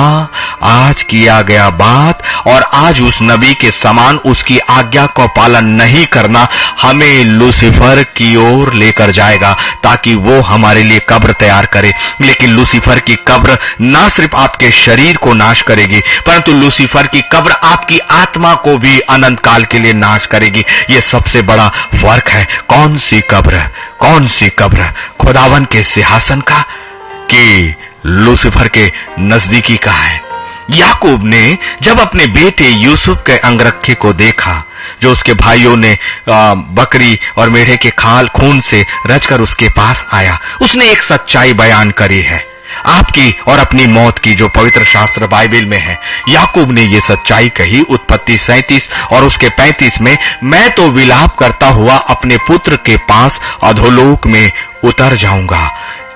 आज किया गया बात और आज उस नबी के समान उसकी आज्ञा को पालन नहीं करना हमें लूसीफर की ओर लेकर जाएगा ताकि वो हमारे लिए कब्र तैयार करे। लेकिन लूसीफर की कब्र ना सिर्फ आपके शरीर को नाश करेगी, परंतु लूसीफर की कब्र आपकी आत्मा को भी अनंत काल के लिए नाश करेगी। ये सबसे बड़ा फर्क है। कौन सी कब्र, कौन सी कब्र? खुदावन के सिंहासन का कि लूसीफर के नजदीकी का है? याकूब ने जब अपने बेटे यूसुफ के अंगरखे को देखा जो उसके भाइयों ने बकरी और मेढ़े के खून से रचकर उसके पास आया, उसने एक सच्चाई बयान करी है आपकी और अपनी मौत की जो पवित्र शास्त्र बाइबल में है। याकूब ने ये सच्चाई कही उत्पत्ति 37 और उसके 35 में, मैं तो विलाप करता हुआ अपने पुत्र के पास अधोलोक में उतर जाऊंगा,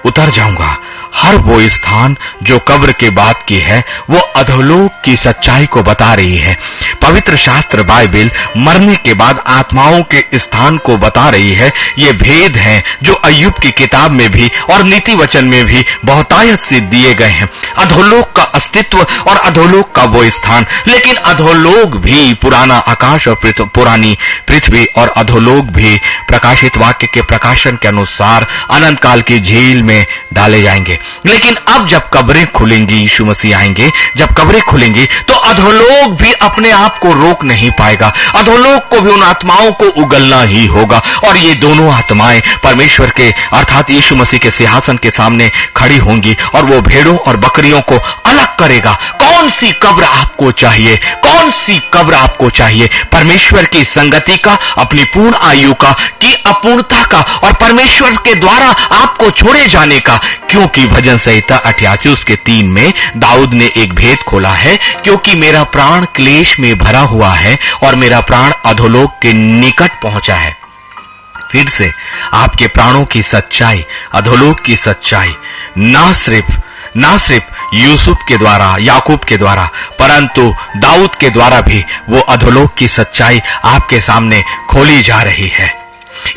उतर जाऊंगा। हर वो स्थान जो कब्र के बाद की है वो अधोलोक की सच्चाई को बता रही है। पवित्र शास्त्र बाइबल मरने के बाद आत्माओं के स्थान को बता रही है। ये भेद हैं जो अय्यूब की किताब में भी और नीति वचन में भी बहुतायत से दिए गए हैं। अधोलोक का अस्तित्व और अधोलोक का वो स्थान, लेकिन अधोलोक भी पुराना आकाश और पुरानी पृथ्वी और अधोलोक भी प्रकाशित वाक्य के प्रकाशन के अनुसार अनंत काल की झील में डाले जाएंगे। लेकिन अब जब कब्रें खुलेंगी, यीशु मसीह आएंगे, जब कब्रें खुलेंगी तो अधोलोक भी अपने आप को रोक नहीं पाएगा। अधोलोक को भी उन आत्माओं को उगलना ही होगा और ये दोनों आत्माएं परमेश्वर के अर्थात यीशु मसीह के सिंहासन के सामने खड़ी होंगी और वो भेड़ों और बकरियों को अलग करेगा। कौन सी कब्र आपको चाहिए? कौन सी कब्र आपको चाहिए? परमेश्वर की संगति का, अपनी पूर्ण आयु का, कि अपूर्णता का और परमेश्वर के द्वारा आपको छोड़े जाने का? क्योंकि भजन संहिता 88 उसके 3 में दाऊद ने एक भेद खोला है, क्योंकि मेरा प्राण क्लेश में भरा हुआ है और मेरा प्राण अधोलोक के निकट पहुंचा है। फिर से आपके प्राणों की सच्चाई, अधोलोक की सच्चाई ना सिर्फ यूसुफ के द्वारा, याकूब के द्वारा, परंतु दाऊद के द्वारा भी वो अधोलोक की सच्चाई आपके सामने खोली जा रही है।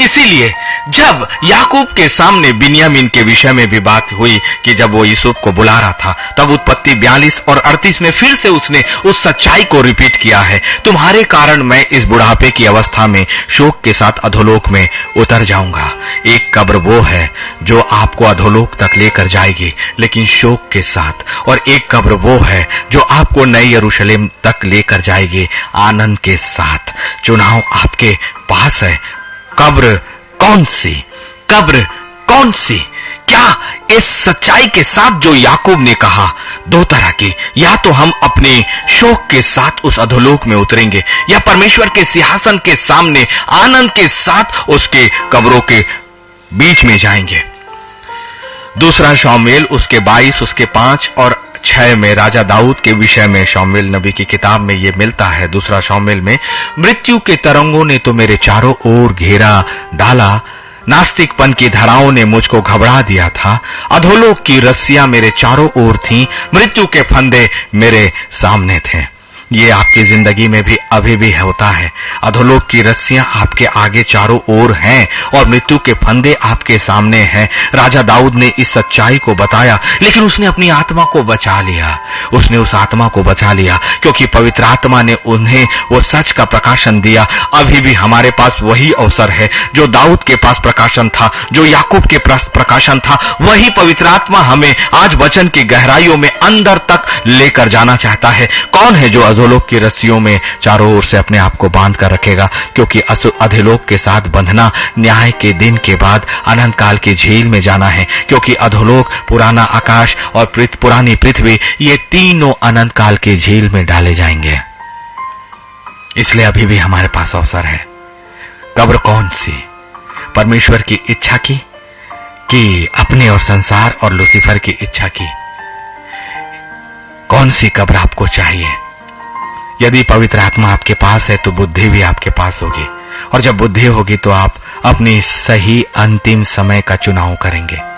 इसीलिए जब याकूब के सामने बिन्यामीन के विषय में भी बात हुई कि जब वो यूसुफ को बुला रहा था, तब उत्पत्ति 42 और 38 में फिर से उसने उस सच्चाई को रिपीट किया है, तुम्हारे कारण मैं इस बुढ़ापे की अवस्था में शोक के साथ अधोलोक में उतर जाऊंगा। एक कब्र वो है जो आपको अधोलोक तक लेकर जाएगी, लेकिन शोक के साथ, और एक कब्र वो है जो आपको नए यरूशलेम तक लेकर जाएगी आनंद के साथ। चुनाव आपके पास है। कब्र कौन सी? कब्र कौन सी? क्या इस सच्चाई के साथ जो याकूब ने कहा, दो तरह की, या तो हम अपने शोक के साथ उस अधोलोक में उतरेंगे, या परमेश्वर के सिंहासन के सामने आनंद के साथ उसके कब्रों के बीच में जाएंगे। दूसरा शामूएल उसके 22 उसके 5 और 6 में राजा दाऊद के विषय में शामूएल नबी की किताब में ये मिलता है। दूसरा शामूएल में, मृत्यु के तरंगों ने तो मेरे चारों ओर घेरा डाला, नास्तिकपन की धाराओं ने मुझको घबरा दिया था, अधोलोक की रस्सियां मेरे चारों ओर थीं, मृत्यु के फंदे मेरे सामने थे। ये आपकी जिंदगी में भी अभी भी होता है। अधोलोक की रस्सियां आपके आगे चारों ओर हैं और मृत्यु के फंदे आपके सामने हैं। राजा दाऊद ने इस सच्चाई को बताया, लेकिन उसने अपनी आत्मा को बचा लिया। उसने उस आत्मा को बचा लिया क्योंकि पवित्र आत्मा ने उन्हें वो सच का प्रकाशन दिया। अभी भी हमारे पास वही अवसर है जो दाऊद के पास प्रकाशन था, जो याकूब के पास प्रकाशन था। वही पवित्र आत्मा हमें आज वचन की गहराइयों में अंदर तक लेकर जाना चाहता है। कौन है जो अधोलोक की रस्सियों में चारों ओर से अपने आप को बांध कर रखेगा? क्योंकि अधोलोक के साथ बंधना न्याय के दिन के बाद अनंत काल की झील में जाना है, क्योंकि अधोलोक, पुराना आकाश और पुरानी पृथ्वी, ये तीनों अनंत काल की झील में डाले जाएंगे। इसलिए अभी भी हमारे पास अवसर है। कब्र कौन सी? परमेश्वर की इच्छा की कि अपने और संसार और लूसीफर की इच्छा की? कौन सी कब्र आपको चाहिए? यदि पवित्र आत्मा आपके पास है तो बुद्धि भी आपके पास होगी, और जब बुद्धि होगी तो आप अपनी सही अंतिम समय का चुनाव करेंगे।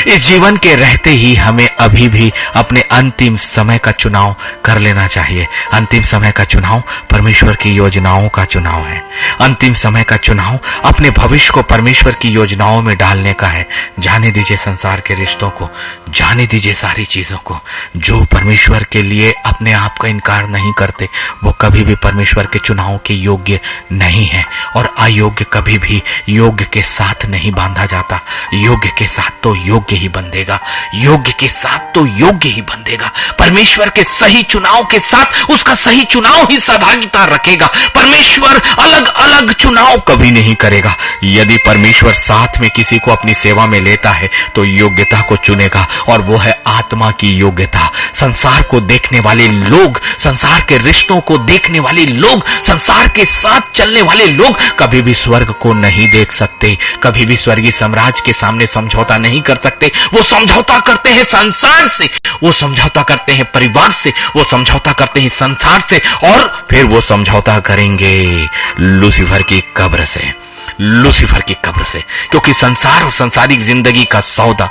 इस जीवन के रहते ही हमें अभी भी अपने अंतिम समय का चुनाव कर लेना चाहिए। अंतिम समय का चुनाव परमेश्वर की योजनाओं का चुनाव है। अंतिम समय का चुनाव अपने भविष्य को परमेश्वर की योजनाओं में डालने का है। जाने दीजिए संसार के रिश्तों को, जाने दीजिए सारी चीजों को। जो परमेश्वर के लिए अपने आप का इनकार नहीं करते, वो कभी भी परमेश्वर के चुनाव के योग्य नहीं है, और अयोग्य कभी भी योग्य के साथ नहीं बांधा जाता। योग्य के साथ तो योग्य ही बंधेगा, योग्य के साथ तो योग्य ही बंधेगा। परमेश्वर के सही चुनाव के साथ उसका सही चुनाव ही सहभागिता रखेगा। परमेश्वर अलग अलग चुनाव कभी नहीं करेगा। यदि परमेश्वर साथ में किसी को अपनी सेवा में लेता है तो योग्यता को चुनेगा, और वो है आत्मा की योग्यता। संसार को देखने वाले लोग, संसार के रिश्तों को देखने वाले लोग, संसार के साथ चलने वाले लोग कभी भी स्वर्ग को नहीं देख सकते, कभी भी स्वर्गीय साम्राज्य के सामने समझौता नहीं कर सकते। वो समझौता करते हैं संसार से, वो समझौता करते हैं परिवार से, वो समझौता करते हैं संसार से, और फिर वो समझौता करेंगे लूसीफर की कब्र से, लूसीफर की कब्र से। क्योंकि संसार और संसारिक जिंदगी का सौदा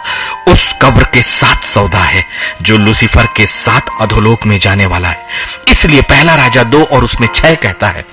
उस कब्र के साथ सौदा है जो लूसीफर के साथ अधोलोक में जाने वाला है। इसलिए पहला राजा 2 और उसमें 6 कहता है,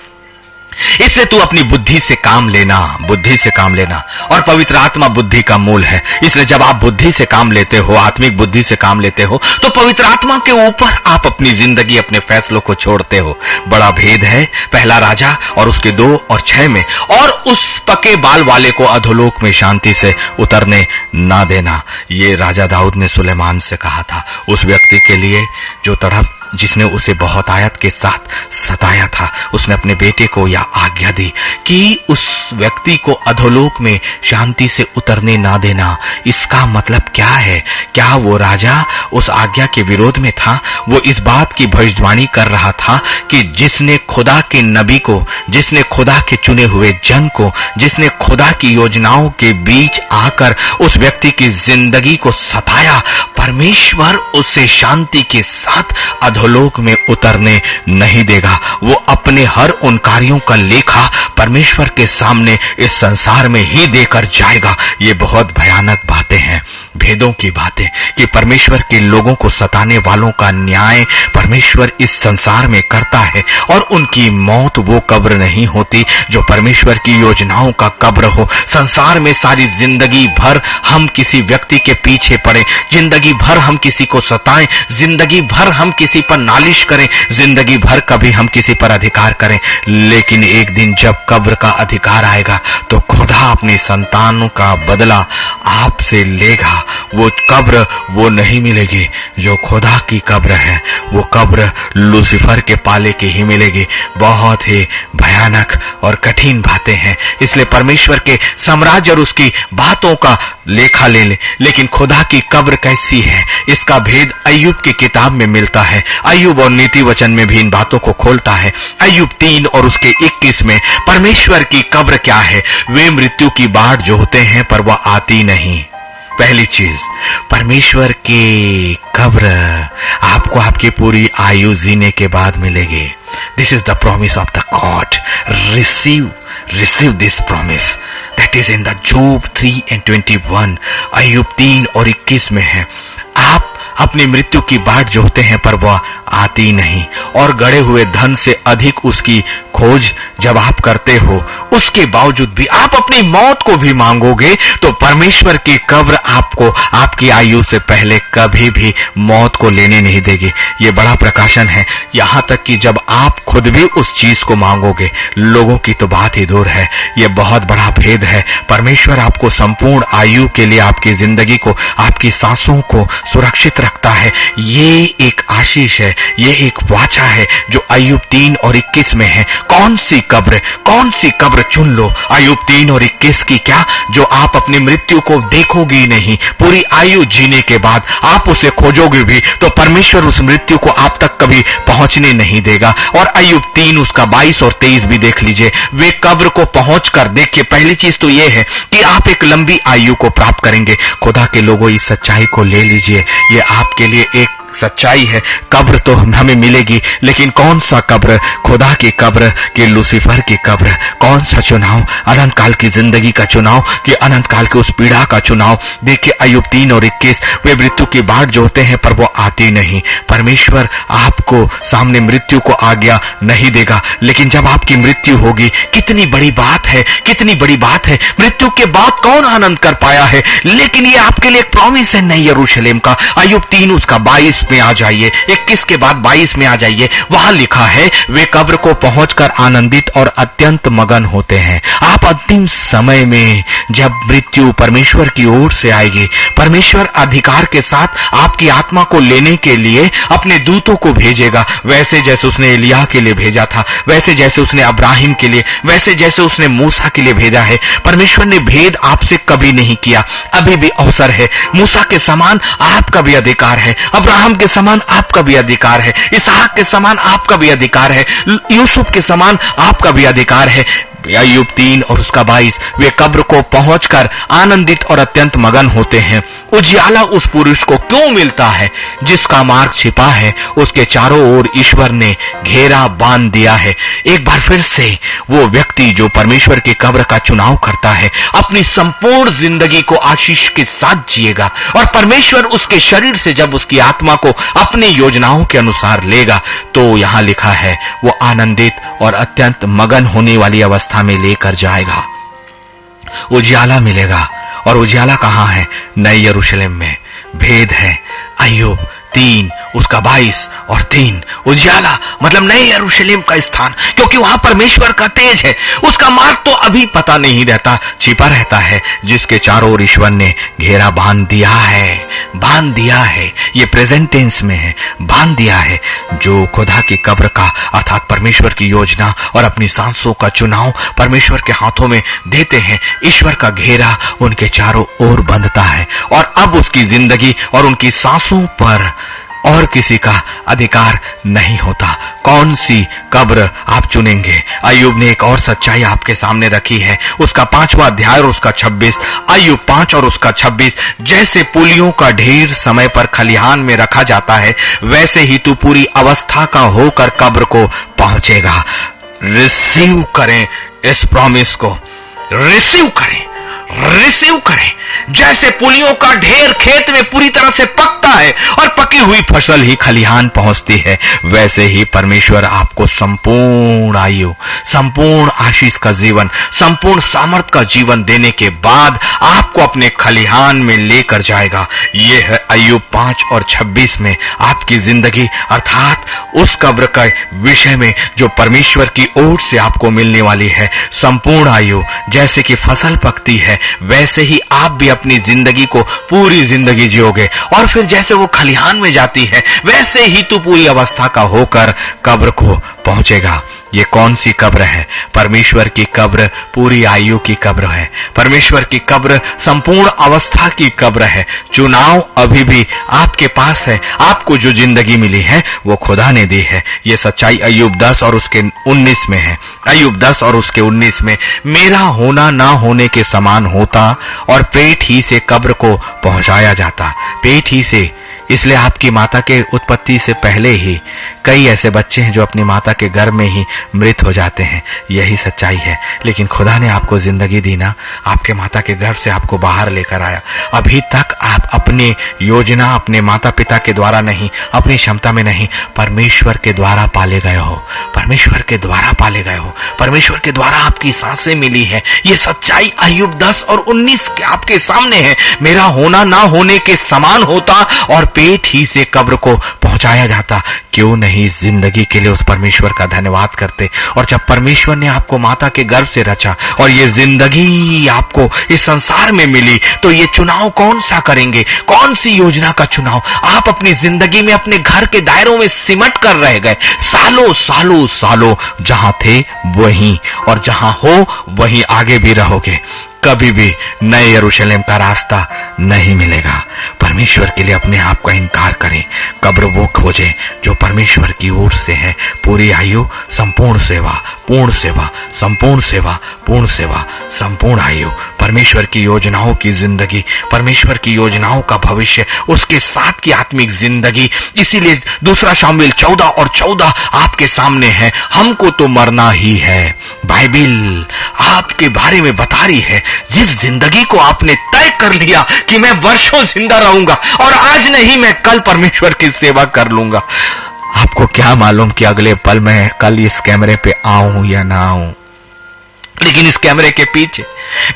इसलिए तू अपनी बुद्धि से काम लेना, बुद्धि से काम लेना, और पवित्र आत्मा बुद्धि का मूल है। इसलिए जब आप बुद्धि से काम लेते हो, आत्मिक बुद्धि से काम लेते हो, तो पवित्र आत्मा के ऊपर आप अपनी जिंदगी, अपने फैसलों को छोड़ते हो। बड़ा भेद है पहला राजा और उसके 2 और 6 में। और उस पके बाल वाले को अधोलोक में शांति से उतरने ना देना, ये राजा दाऊद ने सुलेमान से कहा था, उस व्यक्ति के लिए जो तड़प, जिसने उसे बहुत आयत के साथ सताया था। उसने अपने बेटे को यह आज्ञा दी कि उस व्यक्ति को अधोलोक में शांति से उतरने ना देना। इसका मतलब क्या है? क्या वो राजा उस आज्ञा के विरोध में था? वो इस बात की भविष्यवाणी कर रहा था कि जिसने खुदा के नबी को, जिसने खुदा के चुने हुए जन को, जिसने खुदा की योजनाओं के बीच आकर उस व्यक्ति की जिंदगी को सताया, परमेश्वर उसे शांति के साथ अधोलोक में उतरने नहीं देगा। वो अपने हर उन कार्यों का लेखा परमेश्वर के सामने इस संसार में ही देकर जाएगा। ये बहुत भयानक बातें हैं। भेदों की बातें, कि परमेश्वर के लोगों को सताने वालों का न्याय परमेश्वर इस संसार में करता है, और उनकी मौत वो कब्र नहीं होती जो परमेश्वर की योजनाओं का कब्र हो। संसार में सारी जिंदगी भर हम किसी व्यक्ति के पीछे पड़े, जिंदगी भर हम किसी को सताएं, जिंदगी भर हम किसी पर नालिश करें, जिंदगी भर कभी हम किसी पर अधिकार करें, लेकिन एक दिन जब कब्र का अधिकार आएगा तो खुदा अपनी संतानों का बदला आपसे लेगा। वो कब्र वो नहीं मिलेगी जो खुदा की कब्र है, वो कब्र लूसीफर के पाले की ही मिलेगी। बहुत ही भयानक और कठिन बातें हैं, इसलिए परमेश्वर के साम्राज्य और उसकी बातों का लेखा ले ले। लेकिन खुदा की कब्र कैसी है, इसका भेद अय्यूब की किताब में मिलता है। अय्यूब और नीति वचन में भी इन बातों को खोलता है। अय्यूब 3 और उसके 21 में परमेश्वर की कब्र क्या है? वे मृत्यु की बाट जोहते हैं पर वह आती नहीं। पहली चीज, परमेश्वर की कब्र आपको आपकी पूरी आयु जीने के बाद मिलेगी। This is the promise of the God. Receive this promise, that is in the Job 3:21। अय्यूब 3 और 21 में है। आप अपनी मृत्यु की बाट जोहते हैं पर वह आती नहीं, और गड़े हुए धन से अधिक उसकी खोज जब आप करते हो, उसके बावजूद भी आप अपनी मौत को भी मांगोगे, तो परमेश्वर की कब्र आपको आपकी आयु से पहले कभी भी मौत को लेने नहीं देगी। ये बड़ा प्रकाशन है। यहां तक कि जब आप खुद भी उस चीज को मांगोगे, लोगों की तो बात ही दूर है। ये बहुत बड़ा भेद है। परमेश्वर आपको संपूर्ण आयु के लिए आपकी जिंदगी को, आपकी सांसों को सुरक्षित रखता है। ये एक आशीष है, ये एक वाचा है जो अय्यूब 3 और 21 में है। कौन सी कब्र चुन लो? अय्यूब 3 और 21 की क्या? जो आप अपनी मृत्यु को देखोगे नहीं, पूरी आयु जीने के बाद आप उसे खोजोगे भी, तो परमेश्वर उस मृत्यु को आप तक कभी पहुंचने नहीं देगा। और अय्यूब 3 उसका 22 और 23 भी देख लीजिए। वे कब्र को पहुंच कर देखिए। पहली चीज तो यह है कि आप एक लंबी आयु को प्राप्त करेंगे। खुदा के लोगों, इस सच्चाई को ले लीजिए, ये आपके लिए एक सच्चाई है। कब्र तो हमें मिलेगी, लेकिन कौन सा कब्र? खुदा की कब्र कि लूसीफर की कब्र? कौन सा चुनाव? अनंत काल की जिंदगी का चुनाव कि अनंत काल की उस पीड़ा का चुनाव? देखिए अय्यूब 3 और 21, वे मृत्यु की बाट जोहते हैं पर वो आती नहीं। परमेश्वर आपको सामने मृत्यु को आज्ञा नहीं देगा, लेकिन जब आपकी मृत्यु होगी, कितनी बड़ी बात है, कितनी बड़ी बात है। मृत्यु के बाद कौन आनंद कर पाया है, लेकिन ये आपके लिए एक प्रॉमिस है नई यरूशलेम का। अय्यूब 3 उसका 22 में आ जाइए, 21 के बाद 22 में आ जाइए। वहां लिखा है, वे कब्र को पहुंचकर आनंदित और अत्यंत मगन होते हैं। आप अंतिम समय में जब मृत्यु परमेश्वर की ओर से आएगी, परमेश्वर अधिकार के साथ आपकी आत्मा को लेने के लिए अपने दूतों को भेजेगा, वैसे जैसे उसने एलिया के लिए भेजा था, वैसे जैसे उसने अब्राहिम के लिए, वैसे जैसे उसने मूसा के लिए भेजा है। परमेश्वर ने भेद आपसे कभी नहीं किया। अभी भी अवसर है। मूसा के समान आपका भी अधिकार है, अब्राहम के समान आपका भी अधिकार है, इसहाक के समान आपका भी अधिकार है, यूसुफ के समान आपका भी अधिकार है। अय्यूब 3 और उसका 22, वे कब्र को पहुंचकर आनंदित और अत्यंत मगन होते हैं। उजियाला उस पुरुष को क्यों मिलता है जिसका मार्ग छिपा है, उसके चारों ओर ईश्वर ने घेरा बांध दिया है। एक बार फिर से वो व्यक्ति जो परमेश्वर की कब्र का चुनाव करता है, अपनी संपूर्ण जिंदगी को आशीष के साथ जिएगा, और परमेश्वर उसके शरीर से जब उसकी आत्मा को अपनी योजनाओं के अनुसार लेगा, तो यहां लिखा है वो आनंदित और अत्यंत मगन होने वाली अवस्था में लेकर जाएगा। उजियाला मिलेगा, और उजियाला कहां है? नई यरूशलेम में। भेद है अय्यूब 3 उसका 22 और 3। उजियाला मतलब नए यरूशलेम का स्थान, क्योंकि वहां परमेश्वर का तेज है। उसका मार्ग तो अभी पता नहीं रहता, छिपा रहता है, जिसके चारों ओर ईश्वर ने घेरा बांध दिया है। ये प्रेजेंट टेंस में है, बांध दिया है। जो खुदा की कब्र का अर्थात परमेश्वर की योजना और अपनी सांसों का चुनाव परमेश्वर के हाथों में देते हैं, ईश्वर का घेरा उनके चारों ओर बंधता है, और अब उसकी जिंदगी और उनकी सांसों पर और किसी का अधिकार नहीं होता। कौन सी कब्र आप चुनेंगे? अय्यूब ने एक और सच्चाई आपके सामने रखी है, उसका 5वां अध्याय और उसका 26। अय्यूब 5 और उसका 26, जैसे पुलियों का ढेर समय पर खलिहान में रखा जाता है, वैसे ही तू पूरी अवस्था का होकर कब्र को पहुंचेगा। रिसीव करें इस प्रॉमिस को, रिसीव करें। जैसे पुलियों का ढेर खेत में पूरी तरह से पकता है और पकी हुई फसल ही खलिहान पहुंचती है, वैसे ही परमेश्वर आपको संपूर्ण आयु, संपूर्ण आशीष का जीवन, संपूर्ण सामर्थ का जीवन देने के बाद आपको अपने खलिहान में लेकर जाएगा। ये है अय्यूब 5 और 26 में आपकी जिंदगी, अर्थात उस कब्र का विषय में जो परमेश्वर की ओर से आपको मिलने वाली है। संपूर्ण आयु, जैसे कि फसल पकती है वैसे ही आप भी अपनी जिंदगी को पूरी जिंदगी जियोगे, और फिर जैसे वो खलिहान में जाती है वैसे ही तू पूरी अवस्था का होकर कब्र को पहुंचेगा। ये कौन सी कब्र है? परमेश्वर की कब्र पूरी आयु की कब्र है। परमेश्वर की कब्र संपूर्ण अवस्था की कब्र है। चुनाव अभी भी आपके पास है। आपको जो जिंदगी मिली है वो खुदा ने दी है। ये सच्चाई अय्यूब 10 और उसके 19 में है। अय्यूब 10 और उसके 19 में, मेरा होना ना होने के समान होता और पेट ही से कब्र को पहुंचाया जाता। पेट ही से, इसलिए आपकी माता के उत्पत्ति से पहले ही कई ऐसे बच्चे हैं जो अपनी माता के गर्भ में ही मृत हो जाते हैं। यही सच्चाई है। लेकिन खुदा ने आपको जिंदगी दी ना, आपके माता के गर्भ से आपको बाहर लेकर आया। अभी तक आप अपनी योजना, अपने माता पिता के द्वारा नहीं, अपनी क्षमता में नहीं, परमेश्वर के द्वारा पाले गए हो। परमेश्वर के द्वारा पाले गए हो। परमेश्वर के द्वारा आपकी सांसें मिली है। ये सच्चाई अय्यूब 10 और 19 के आपके सामने है। मेरा होना ना होने के समान होता और पेट ही से कब्र को पहुंचाया जाता। क्यों नहीं जिंदगी के लिए उस परमेश्वर का धन्यवाद करते? और जब परमेश्वर ने आपको माता के गर्भ से रचा और ये जिंदगी आपको इस संसार में मिली, तो ये चुनाव कौन सा करेंगे? कौन सी योजना का चुनाव? आप अपनी जिंदगी में अपने घर के दायरों में सिमट कर रह गए। सालों सालों सालों जहां थे वहीं, और जहां हो वहीं आगे भी रहोगे। कभी भी नए यरूशलेम का रास्ता नहीं मिलेगा। परमेश्वर के लिए अपने आप का इनकार करें। कब्र वो खोजें जो परमेश्वर की ओर से है। पूरी आयु, संपूर्ण सेवा, पूर्ण सेवा, संपूर्ण सेवा, पूर्ण सेवा, संपूर्ण आयु, परमेश्वर की योजनाओं की जिंदगी, परमेश्वर की योजनाओं का भविष्य, उसके साथ की आत्मिक जिंदगी। इसीलिए दूसरा शामिल 14 और 14 आपके सामने है। हमको तो मरना ही है। बाइबिल आपके बारे में बता रही है, जिस जिंदगी को आपने तय कर लिया कि मैं वर्षों जिंदा रहूंगा और आज नहीं मैं कल परमेश्वर की सेवा कर लूंगा। आपको क्या मालूम कि अगले पल मैं कल इस कैमरे पे आऊं या ना आऊं, लेकिन इस कैमरे के पीछे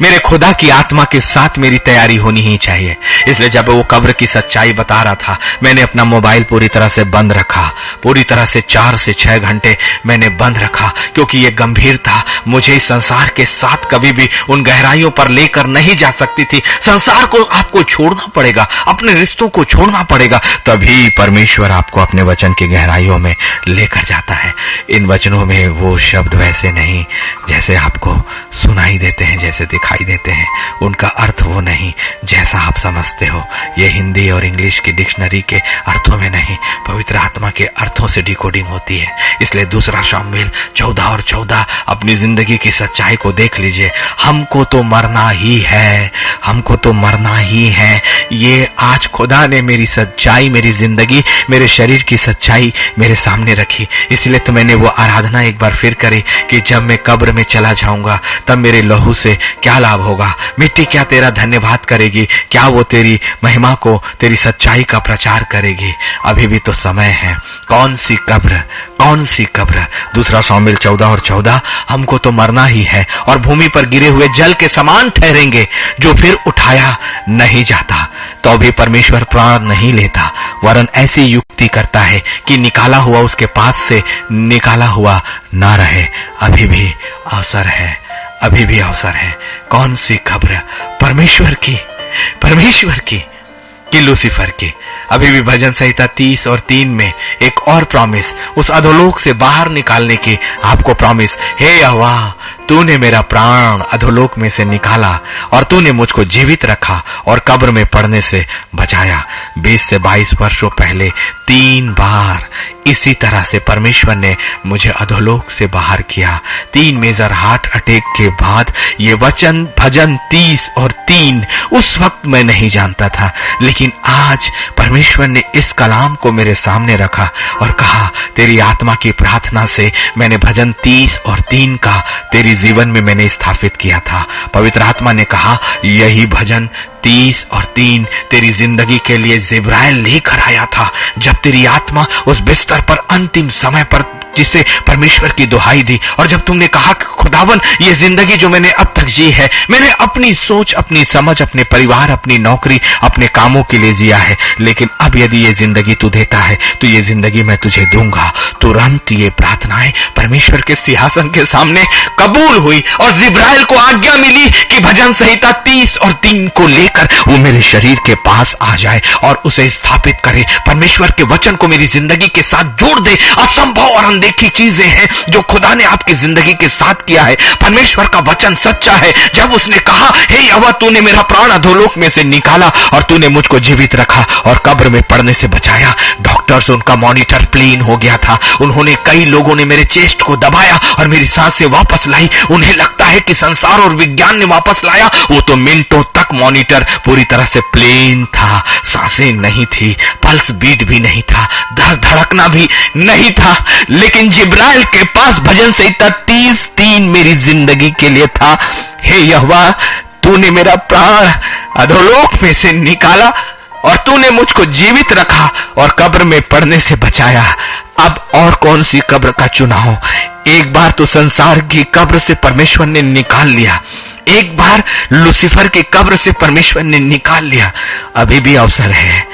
मेरे खुदा की आत्मा के साथ मेरी तैयारी होनी ही चाहिए। इसलिए जब वो कब्र की सच्चाई बता रहा था, मैंने अपना मोबाइल पूरी तरह से बंद रखा। पूरी तरह से 4 से 6 घंटे मैंने बंद रखा, क्योंकि ये गंभीर था। मुझे इस संसार के साथ कभी भी उन गहराइयों पर लेकर नहीं जा सकती थी। संसार को आपको छोड़ना पड़ेगा, अपने रिश्तों को छोड़ना पड़ेगा, तभी परमेश्वर आपको अपने वचन की गहराइयों में लेकर जाता है। इन वचनों में वो शब्द वैसे नहीं जैसे आपको सुनाई देते हैं, जैसे दिखाई देते हैं। उनका अर्थ वो नहीं जैसा आप समझते हो। ये हिंदी और इंग्लिश की डिक्शनरी के अर्थों में नहीं, पवित्र आत्मा के अर्थों से डिकोडिंग होती है। इसलिए दूसरा शामिल 14 और 14 अपनी जिंदगी की सच्चाई को देख लीजिए। हमको तो मरना ही है, हमको तो मरना ही है। ये आज खुदा ने मेरी सच्चाई, मेरी जिंदगी, मेरे शरीर की सच्चाई मेरे सामने रखी। इसलिए तो मैंने वो आराधना एक बार फिर करी कि जब मैं कब्र में चला जाऊंगा तब मेरे लहू से क्या लाभ होगा? मिट्टी क्या तेरा धन्यवाद करेगी? क्या वो तेरी महिमा को, तेरी सच्चाई का प्रचार करेगी? अभी भी तो समय है। कौन सी कब्र, कौन सी कब्र? दूसरा शामिल 14 और 14, हमको तो मरना ही है और भूमि पर गिरे हुए जल के समान ठहरेंगे, जो फिर उठाया नहीं जाता। तो भी परमेश्वर प्राण नहीं लेता, वरन ऐसी युक्ति करता है कि निकाला हुआ उसके पास से निकाला हुआ ना रहे। अभी भी अवसर है, अभी भी अवसर है। कौन सी खबर? परमेश्वर की, परमेश्वर की कि लूसीफर की। अभी भी भजन संहिता 30 और 3 में एक और प्रॉमिस, उस अधोलोक से बाहर निकालने की आपको प्रॉमिस। हे यहोवा, तूने मेरा प्राण अधोलोक में से निकाला और तूने मुझको जीवित रखा और कब्र में पड़ने से बचाया। 20 से 22 वर्षों पहले 3 बार इसी तरह से परमेश्वर ने मुझे अधोलोक से बाहर किया। 3 मेजर हार्ट अटैक के बाद ये वचन भजन 30 और 3 उस वक्त मैं नहीं जानता था, लेकिन आज परमेश्वर ने इस कलाम को मेरे सामने रखा और कहा, तेरी आत्मा की प्रार्थना से मैंने भजन 30 और 3 का तेरी जीवन में मैंने स्थापित किया था। पवित्र आत्मा ने कहा यही भजन 30 और 3 तेरी जिंदगी के लिए जिब्राइल लेकर आया था, जब तेरी आत्मा उस बिस्तर पर अंतिम समय पर जिसे परमेश्वर की दुहाई दी, और जब तुमने कहा कि खुदावन ये जिंदगी जो मैंने अब तक जी है, मैंने अपनी सोच, अपनी समझ, अपने परिवार, अपनी नौकरी, अपने कामों के लिए जिया है, लेकिन अब यदि ये जिंदगी तू देता है तो ये जिंदगी मैं तुझे दूंगा। तुरंत ये प्रार्थनाएं परमेश्वर के सिंहासन के सामने कबूल हुई और जिब्राइल को आज्ञा मिली कि भजन संहिता 30 और 3 को लेकर वो मेरे शरीर के पास आ जाए और उसे स्थापित करे, परमेश्वर के वचन को मेरी जिंदगी के साथ जोड़ दे। असंभव और अनदेखी चीजें हैं जो खुदा ने आपकी जिंदगी के साथ किया है। परमेश्वर का वचन सच्चा है। जब उसने कहा हे यहोवा तूने मेरा प्राण अधोलोक में से निकाला और तूने मुझको जीवित रखा और कब्र में पड़ने से बचाया। डॉक्टर्स उनका मॉनिटर प्लेन हो गया था। उन्होंने कई लोगों ने मेरे चेस्ट को दबाया और मेरी सांसें वापस लाई। उन्हें लगता है कि संसार और विज्ञान ने वापस लाया। वो तो मिनटों तक मॉनिटर पूरी तरह से प्लेन था। सांसें नहीं थी, पल्स बीट भी नहीं था, धड़कना भी नहीं था, लेकिन जिब्राइल के पास भजन संहिता 30:3 मेरी जिंदगी के लिए था। हे यहोवा तूने मेरा प्राण अधोलोक में से निकाला और तूने मुझको जीवित रखा और कब्र में पड़ने से बचाया। अब और कौन सी कब्र का चुनाव? एक बार तो संसार की कब्र से परमेश्वर ने निकाल लिया, एक बार लूसीफर की कब्र से परमेश्वर ने निकाल लिया। अभी भी अवसर है।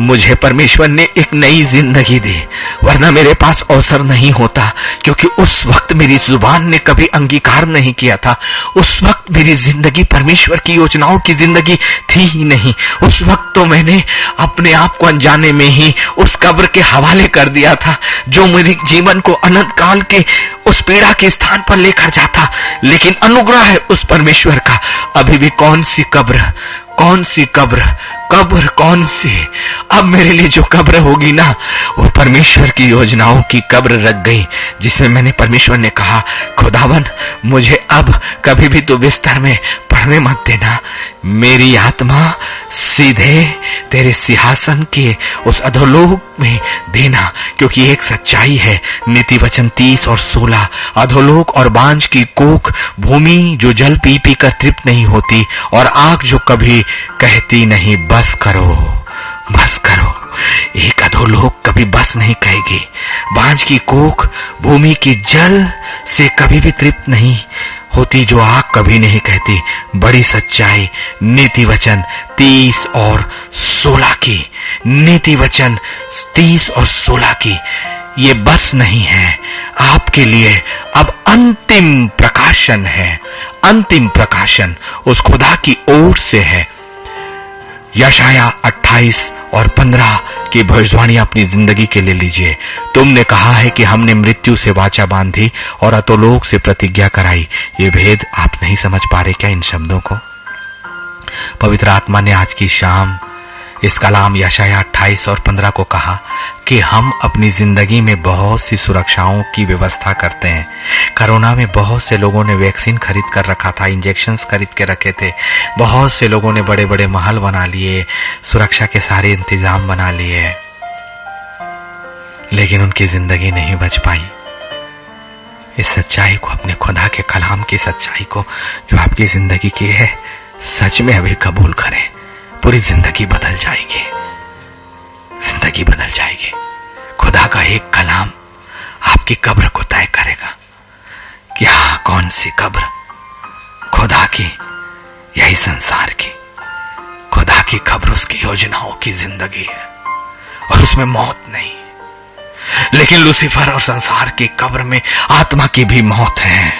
मुझे परमेश्वर ने एक नई जिंदगी दी, वरना मेरे पास अवसर नहीं होता, क्योंकि उस वक्त मेरी जुबान ने कभी अंगीकार नहीं किया था। उस वक्त मेरी जिंदगी परमेश्वर की योजनाओं की जिंदगी थी ही नहीं। उस वक्त तो मैंने अपने आप को अनजाने में ही उस कब्र के हवाले कर दिया था, जो मेरे जीवन को अनंत काल के उस पीड़ा के स्थान पर लेकर जाता। लेकिन अनुग्रह है उस परमेश्वर का। अभी भी कौन सी कब्र, कौन सी कब्र, कब्र कौन सी? अब मेरे लिए जो कब्र होगी ना, वो परमेश्वर की योजनाओं की कब्र रख गई, जिसमें मैंने परमेश्वर ने कहा खुदावन मुझे अब कभी भी तो बिस्तर में पड़ने मत देना। मेरी आत्मा सीधे तेरे सिंहासन के उस अधोलोक में देना, क्योंकि एक सच्चाई है। नीति वचन 30 और 16 अधोलोक और बांझ की कोख, भूमि जो जल पी पी कर तृप्त नहीं होती, और आग जो कभी कहती नहीं बस करो, बस करो। एक अधोलोक कभी बस नहीं कहेगी। बांझ की कोख भूमि की जल से कभी भी तृप्त नहीं होती, जो आग कभी नहीं कहती। बड़ी सच्चाई नीति वचन 30 और 16 की, नीति वचन 30 और 16 की। ये बस नहीं है, आपके लिए अब अंतिम प्रकाशन है। अंतिम प्रकाशन उस खुदा की ओर से है। यशाया 28 और 15 की भविष्यवाणी अपनी जिंदगी के लिए लीजिए। तुमने कहा है कि हमने मृत्यु से वाचा बांधी और अधोलोक से प्रतिज्ञा कराई। ये भेद आप नहीं समझ पा रहे क्या इन शब्दों को? पवित्र आत्मा ने आज की शाम इस कलाम यशाया 28 और 15 को कहा कि हम अपनी जिंदगी में बहुत सी सुरक्षाओं की व्यवस्था करते हैं। कोरोना में बहुत से लोगों ने वैक्सीन खरीद कर रखा था, इंजेक्शंस खरीद के रखे थे। बहुत से लोगों ने बड़े बड़े महल बना लिए, सुरक्षा के सारे इंतजाम बना लिए, लेकिन उनकी जिंदगी नहीं बच पाई। इस सच्चाई को, अपने खुदा के कलाम की सच्चाई को जो आपकी जिंदगी की है, सच में अभी कबूल करें। पूरी जिंदगी बदल जाएगी, जिंदगी बदल जाएगी। खुदा का एक कलाम आपकी कब्र को तय करेगा। क्या कौन सी कब्र? खुदा की, यही संसार की। खुदा की कब्र उसकी योजनाओं की जिंदगी है और उसमें मौत नहीं। लेकिन लूसीफर और संसार की कब्र में आत्मा की भी मौत है।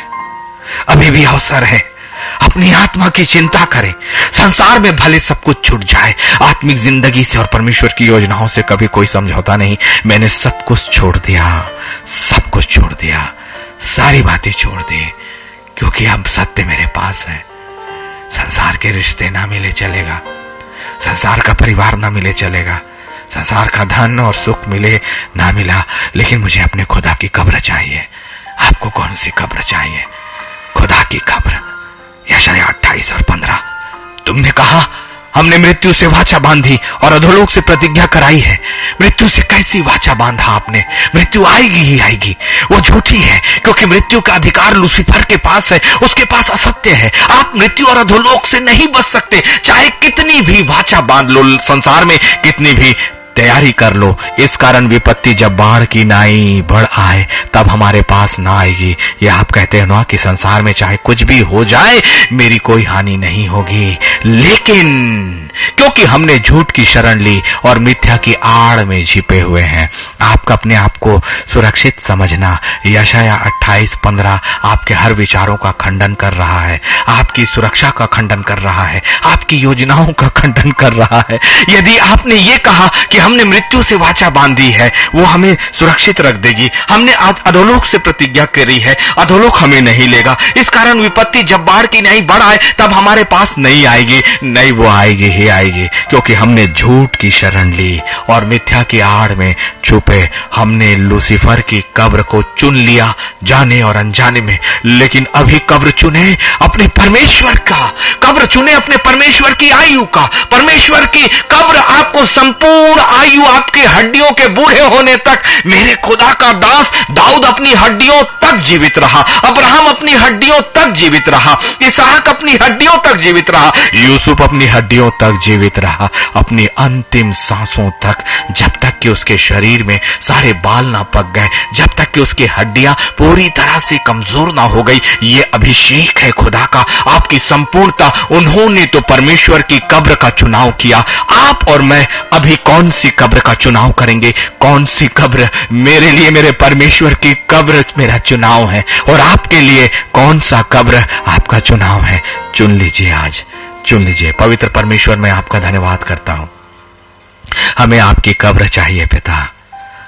अभी भी अवसर है। अपनी आत्मा की चिंता करें। संसार में भले सब कुछ छूट जाए, आत्मिक जिंदगी से और परमेश्वर की योजनाओं से कभी कोई समझौता नहीं। मैंने सब कुछ छोड़ दिया, सब कुछ छोड़ दिया, सारी बातें छोड़ दी, क्योंकि अब सत्य मेरे पास है। संसार के रिश्ते ना मिले चलेगा, संसार का परिवार ना मिले चलेगा, संसार का धन और सुख मिले ना मिला, लेकिन मुझे अपने खुदा की कब्र चाहिए। आपको कौन सी कब्र चाहिए? खुदा की कब्र। यशाया 28 और 15। तुमने कहा हमने मृत्यु से वाचा बांधी और अधोलोक से प्रतिज्ञा कराई है। मृत्यु से कैसी वाचा बांधा आपने? मृत्यु आएगी ही आएगी, वो झूठी है, क्योंकि मृत्यु का अधिकार लूसीफर के पास है, उसके पास असत्य है। आप मृत्यु और अधोलोक से नहीं बच सकते, चाहे कितनी भी वाचा बांध लो, संसार में कितनी भी तैयारी कर लो। इस कारण विपत्ति जब बाढ़ की नाई बढ़ आए तब हमारे पास ना आएगी। ये आप कहते हैं ना कि संसार में चाहे कुछ भी हो जाए मेरी कोई हानि नहीं होगी, लेकिन क्योंकि हमने झूठ की शरण ली और मिथ्या की आड़ में छिपे हुए हैं। आपका अपने आप को सुरक्षित समझना यशाया 28:15 आपके हर विचारों का खंडन कर रहा है, आपकी सुरक्षा का खंडन कर रहा है, आपकी योजनाओं का खंडन कर रहा है। यदि आपने ये कहा कि हमने मृत्यु से वाचा बांधी है, वो हमें सुरक्षित रख देगी, हमने अधोलोक से प्रतिज्ञा करी है, अधोलोक हमें नहीं लेगा, इस कारण विपत्ति जब बाढ़ की नहीं बढ़ आए तब हमारे पास नहीं आएगी, नहीं वो आएगी ही आएगी, क्योंकि हमने झूठ की शरण ली और मिथ्या की आड़ में छुपे। हमने लूसीफर की कब्र को चुन लिया जाने और अनजाने में, लेकिन अभी कब्र चुने अपने परमेश्वर का, कब्र चुने अपने परमेश्वर की आयु का। परमेश्वर की कब्र आपको संपूर्ण आयु, आपकी हड्डियों के बूढ़े होने तक। मेरे खुदा का दास दाऊद अपनी हड्डियों तक जीवित रहा, अब्राहम अपनी हड्डियों तक जीवित रहा, इसहाक अपनी हड्डियों तक जीवित रहा, यूसुफ अपनी हड्डियों तक जीवित रहा, अपनी अंतिम सांसों तक, जब तक कि उसके शरीर में सारे बाल ना पक गए, जब तक कि उसकी हड्डियां पूरी तरह से कमजोर ना हो गई। ये अभिषेक है खुदा का, आपकी संपूर्णता। उन्होंने तो परमेश्वर की कब्र का चुनाव किया। आप और मैं अभी कौन सी कब्र का चुनाव करेंगे? कौन सी कब्र? मेरे लिए मेरे परमेश्वर की कब्र मेरा चुनाव है, और आपके लिए कौन सा कब्र आपका चुनाव है? चुन लीजिए, आज चुन लीजिए। पवित्र परमेश्वर, मैं आपका धन्यवाद करता हूं। हमें आपकी कब्र चाहिए पिता।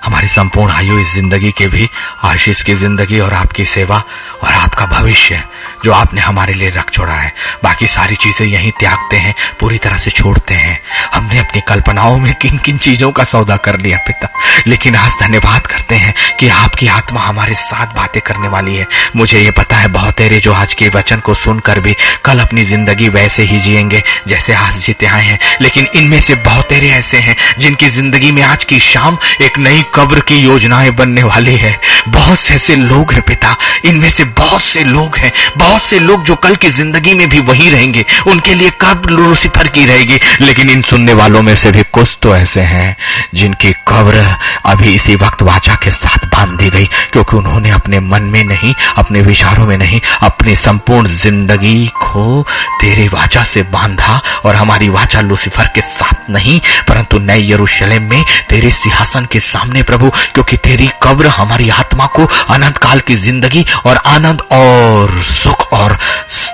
हमारी संपूर्ण आयु इस जिंदगी के भी, आशीष की जिंदगी और आपकी सेवा और आपका भविष्य जो आपने हमारे लिए रख छोड़ा है, बाकी सारी चीजें यहीं त्यागते हैं, पूरी तरह से छोड़ते हैं। हमने अपनी कल्पनाओं में किन किन चीजों का सौदा कर लिया पिता, लेकिन आज धन्यवाद करते हैं कि आपकी आत्मा हमारे साथ बातें करने वाली है। मुझे ये पता है बहुत तेरे जो आज के वचन को सुनकर भी कल अपनी जिंदगी वैसे ही जिएंगे जैसे आज जीते आए हैं, लेकिन इनमें से बहुत तेरे ऐसे हैं जिनकी जिंदगी में आज की शाम एक नई कब्र की योजनाएं बनने वाली है। बहुत से ऐसे लोग हैं पिता, इनमें से बहुत से लोग हैं, बहुत से लोग जो कल की जिंदगी में भी वही रहेंगे, उनके लिए कब्र लूसीफर की रहेगी। लेकिन इन सुनने वालों में से भी कुछ तो ऐसे हैं जिनकी कब्र अभी इसी वक्त वाचा के साथ बांध दी गई, क्योंकि उन्होंने अपने मन में नहीं, अपने विचारों में नहीं, अपनी संपूर्ण जिंदगी को तेरे वाचा से बांधा। और हमारी वाचा लूसीफर के साथ नहीं, परंतु नए यरूशलेम में तेरे सिंहासन के सामने प्रभु, क्योंकि तेरी कब्र हमारी आत्मा को अनंत काल की जिंदगी और आनंद और सुख और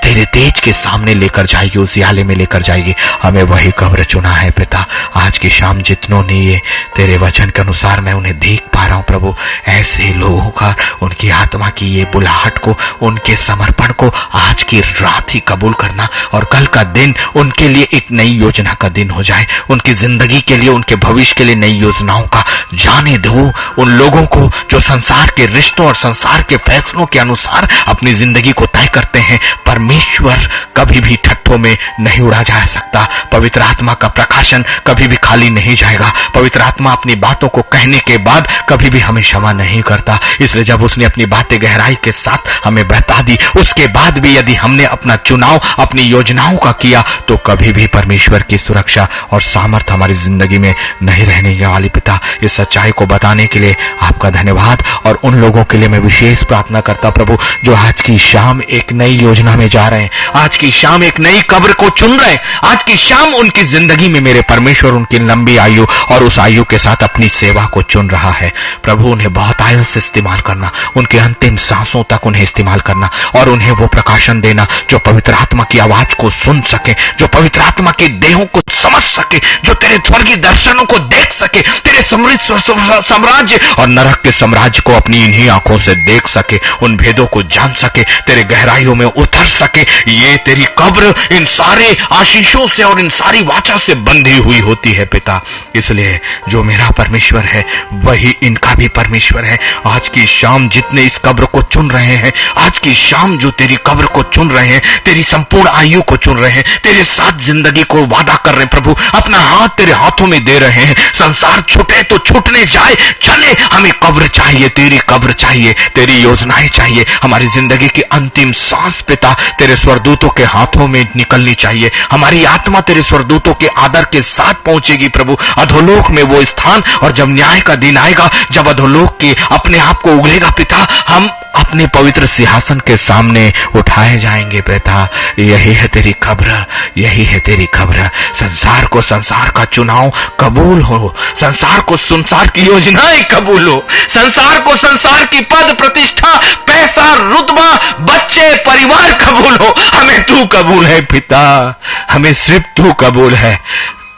तेरे तेज के सामने लेकर जाएगी, उस उजियाले में लेकर जाएगी। हमें वही कब्र चुना है पिता। आज की शाम जितनों ने ये तेरे वचन के अनुसार मैं उन्हें देख पा रहा हूं प्रभु, ऐसे लोगों का, उनकी आत्मा की ये बुलाहट को, उनके समर्पण को आज की रात ही कबूल करना, और कल का दिन उनके लिए एक नई योजना का दिन हो जाए। उनकी जिंदगी के लिए, उनके भविष्य के लिए नई योजनाओं का जाने दो। उन लोगों को जो संसार के रिश्तों और संसार के फैसलों के अनुसार अपनी जिंदगी को तय करते हैं, परमेश्वर कभी भी ठट्ठों में नहीं उड़ा जा सकता। पवित्र आत्मा का प्रकाशन कभी भी खाली नहीं जाएगा। पवित्र आत्मा अपनी बातों को कहने के बाद कभी भी हमें क्षमा नहीं करता। इसलिए जब उसने अपनी बातें गहराई के साथ हमें बता दी, उसके बाद भी यदि हमने अपना चुनाव अपनी योजनाओं का किया, तो कभी भी परमेश्वर की सुरक्षा और सामर्थ हमारी जिंदगी में नहीं रहने वाली पिता। इस सच्चाई को बताने के लिए आपका धन्यवाद। और उन लोगों के लिए मैं विशेष प्रार्थना करता प्रभु जो आज की शाम एक नई योजना में जा रहे हैं, आज की शाम एक नई कब्र को चुन रहे हैं, आज की शाम उनकी जिंदगी में मेरे परमेश्वर उनकी लंबी आयु और उस आयु के साथ अपनी सेवा को चुन रहा है प्रभु। उन्हें बहुत आयु से इस्तेमाल करना, उनके अंतिम सांसों तक उन्हें इस्तेमाल करना, और उन्हें वो प्रकाशन देना जो पवित्र आत्मा की आवाज को सुन सके, जो पवित्र आत्मा की देहों को समझ सके, जो तेरे स्वर्गीय दर्शनों को देख सके, तेरे समृद्ध साम्राज्य और नरक के साम्राज्य को अपनी इन्हीं आंखों से देख सके, उन भेदों को जान सके, तेरे गहराइयों में उतर सके। ये तेरी कब्र इन सारे आशीषों से और इन सारी वाचा से बंधी हुई होती है पिता। इसलिए जो मेरा परमेश्वर है वही इनका भी परमेश्वर परमेश्वर है, आज की शाम जितने इस कब्र को चुन रहे हैं, आज की शाम जो तेरी कब्र को चुन रहे हैं, तेरी संपूर्ण आयु को चुन रहे हैं, तेरे साथ जिंदगी को वादा कर रहे हैं प्रभु, अपना हाथ तेरे हाथों में दे रहे हैं। संसार छूटे तो छूटने जाए, चले, हमें कब्र चाहिए, तेरी कब्र चाहिए, तेरी योजनाएं चाहिए। हमारी जिंदगी की अंतिम सांस पिता तेरे स्वर्गदूतों के हाथों में निकलनी चाहिए। हमारी आत्मा तेरे स्वर्गदूतों के आदर के साथ पहुंचेगी प्रभु अधोलोक में, वो स्थान। और जब न्याय का दिन आएगा, जब अधोलोक के अपने आप को उगलेगा पिता, हम अपने पवित्र सिंहासन के सामने उठाए जाएंगे पिता। यही है तेरी कब्र, यही है तेरी कब्र। संसार को संसार का चुनाव कबूल हो, संसार को संसार की योजनाएं कबूल हो, संसार को संसार की पद प्रतिष्ठा, पैसा, रुतबा, बच्चे, परिवार कबूल हो। हमें तू कबूल है पिता, हमें सिर्फ तू कबूल है,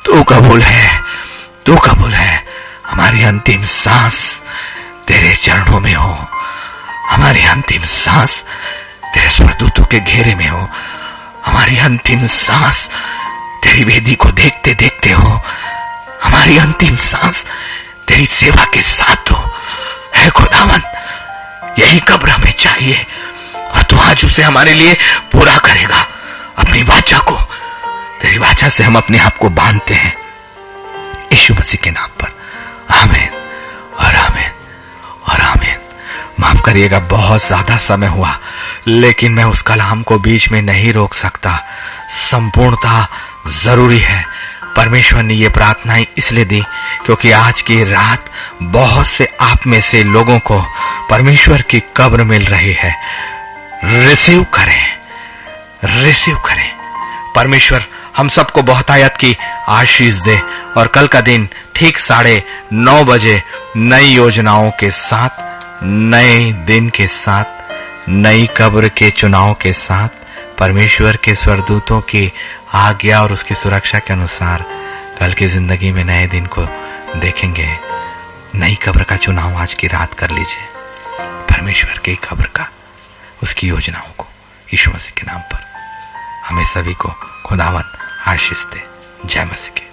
तू कबूल है, तू कबूल है। हमारी अंतिम सांस तेरे चरणों में हो, हमारी अंतिम सांस तेरे स्वर्गदूतों के घेरे में हो, हमारी अंतिम सांस तेरी वेदी को देखते देखते हो, हमारी अंतिम सांस तेरी सेवा के साथ हो। है खुदावन, यही कब्र हमें चाहिए और तू आज उसे हमारे लिए पूरा करेगा। अपनी वाचा को, तेरी वाचा से हम अपने आप को बांधते हैं यीशु मसीह के नाम पर। आमीन और आमीन और आमीन। माफ करिएगा, बहुत ज्यादा समय हुआ, लेकिन मैं उस कलाम को बीच में नहीं रोक सकता। संपूर्णता जरूरी है। परमेश्वर ने ये प्रार्थनाएं इसलिए दी क्योंकि आज की रात बहुत से आप में से लोगों को परमेश्वर की कब्र मिल रही है। रिसीव करें, रिसीव करें। परमेश्वर हम सबको बहुतायत की आशीष दे और कल का दिन ठीक 9:30 बजे नई योजनाओं के साथ, नए दिन के साथ, नई कब्र के चुनाव के साथ, परमेश्वर के स्वर्गदूतों की आज्ञा और उसकी सुरक्षा के अनुसार कल की जिंदगी में नए दिन को देखेंगे। नई कब्र का चुनाव आज की रात कर लीजिए, परमेश्वर की कब्र का, उसकी योजनाओं को यीशु मसीह के नाम पर। हमें सभी को खुदावंद आशीष दे। जय मसीह की।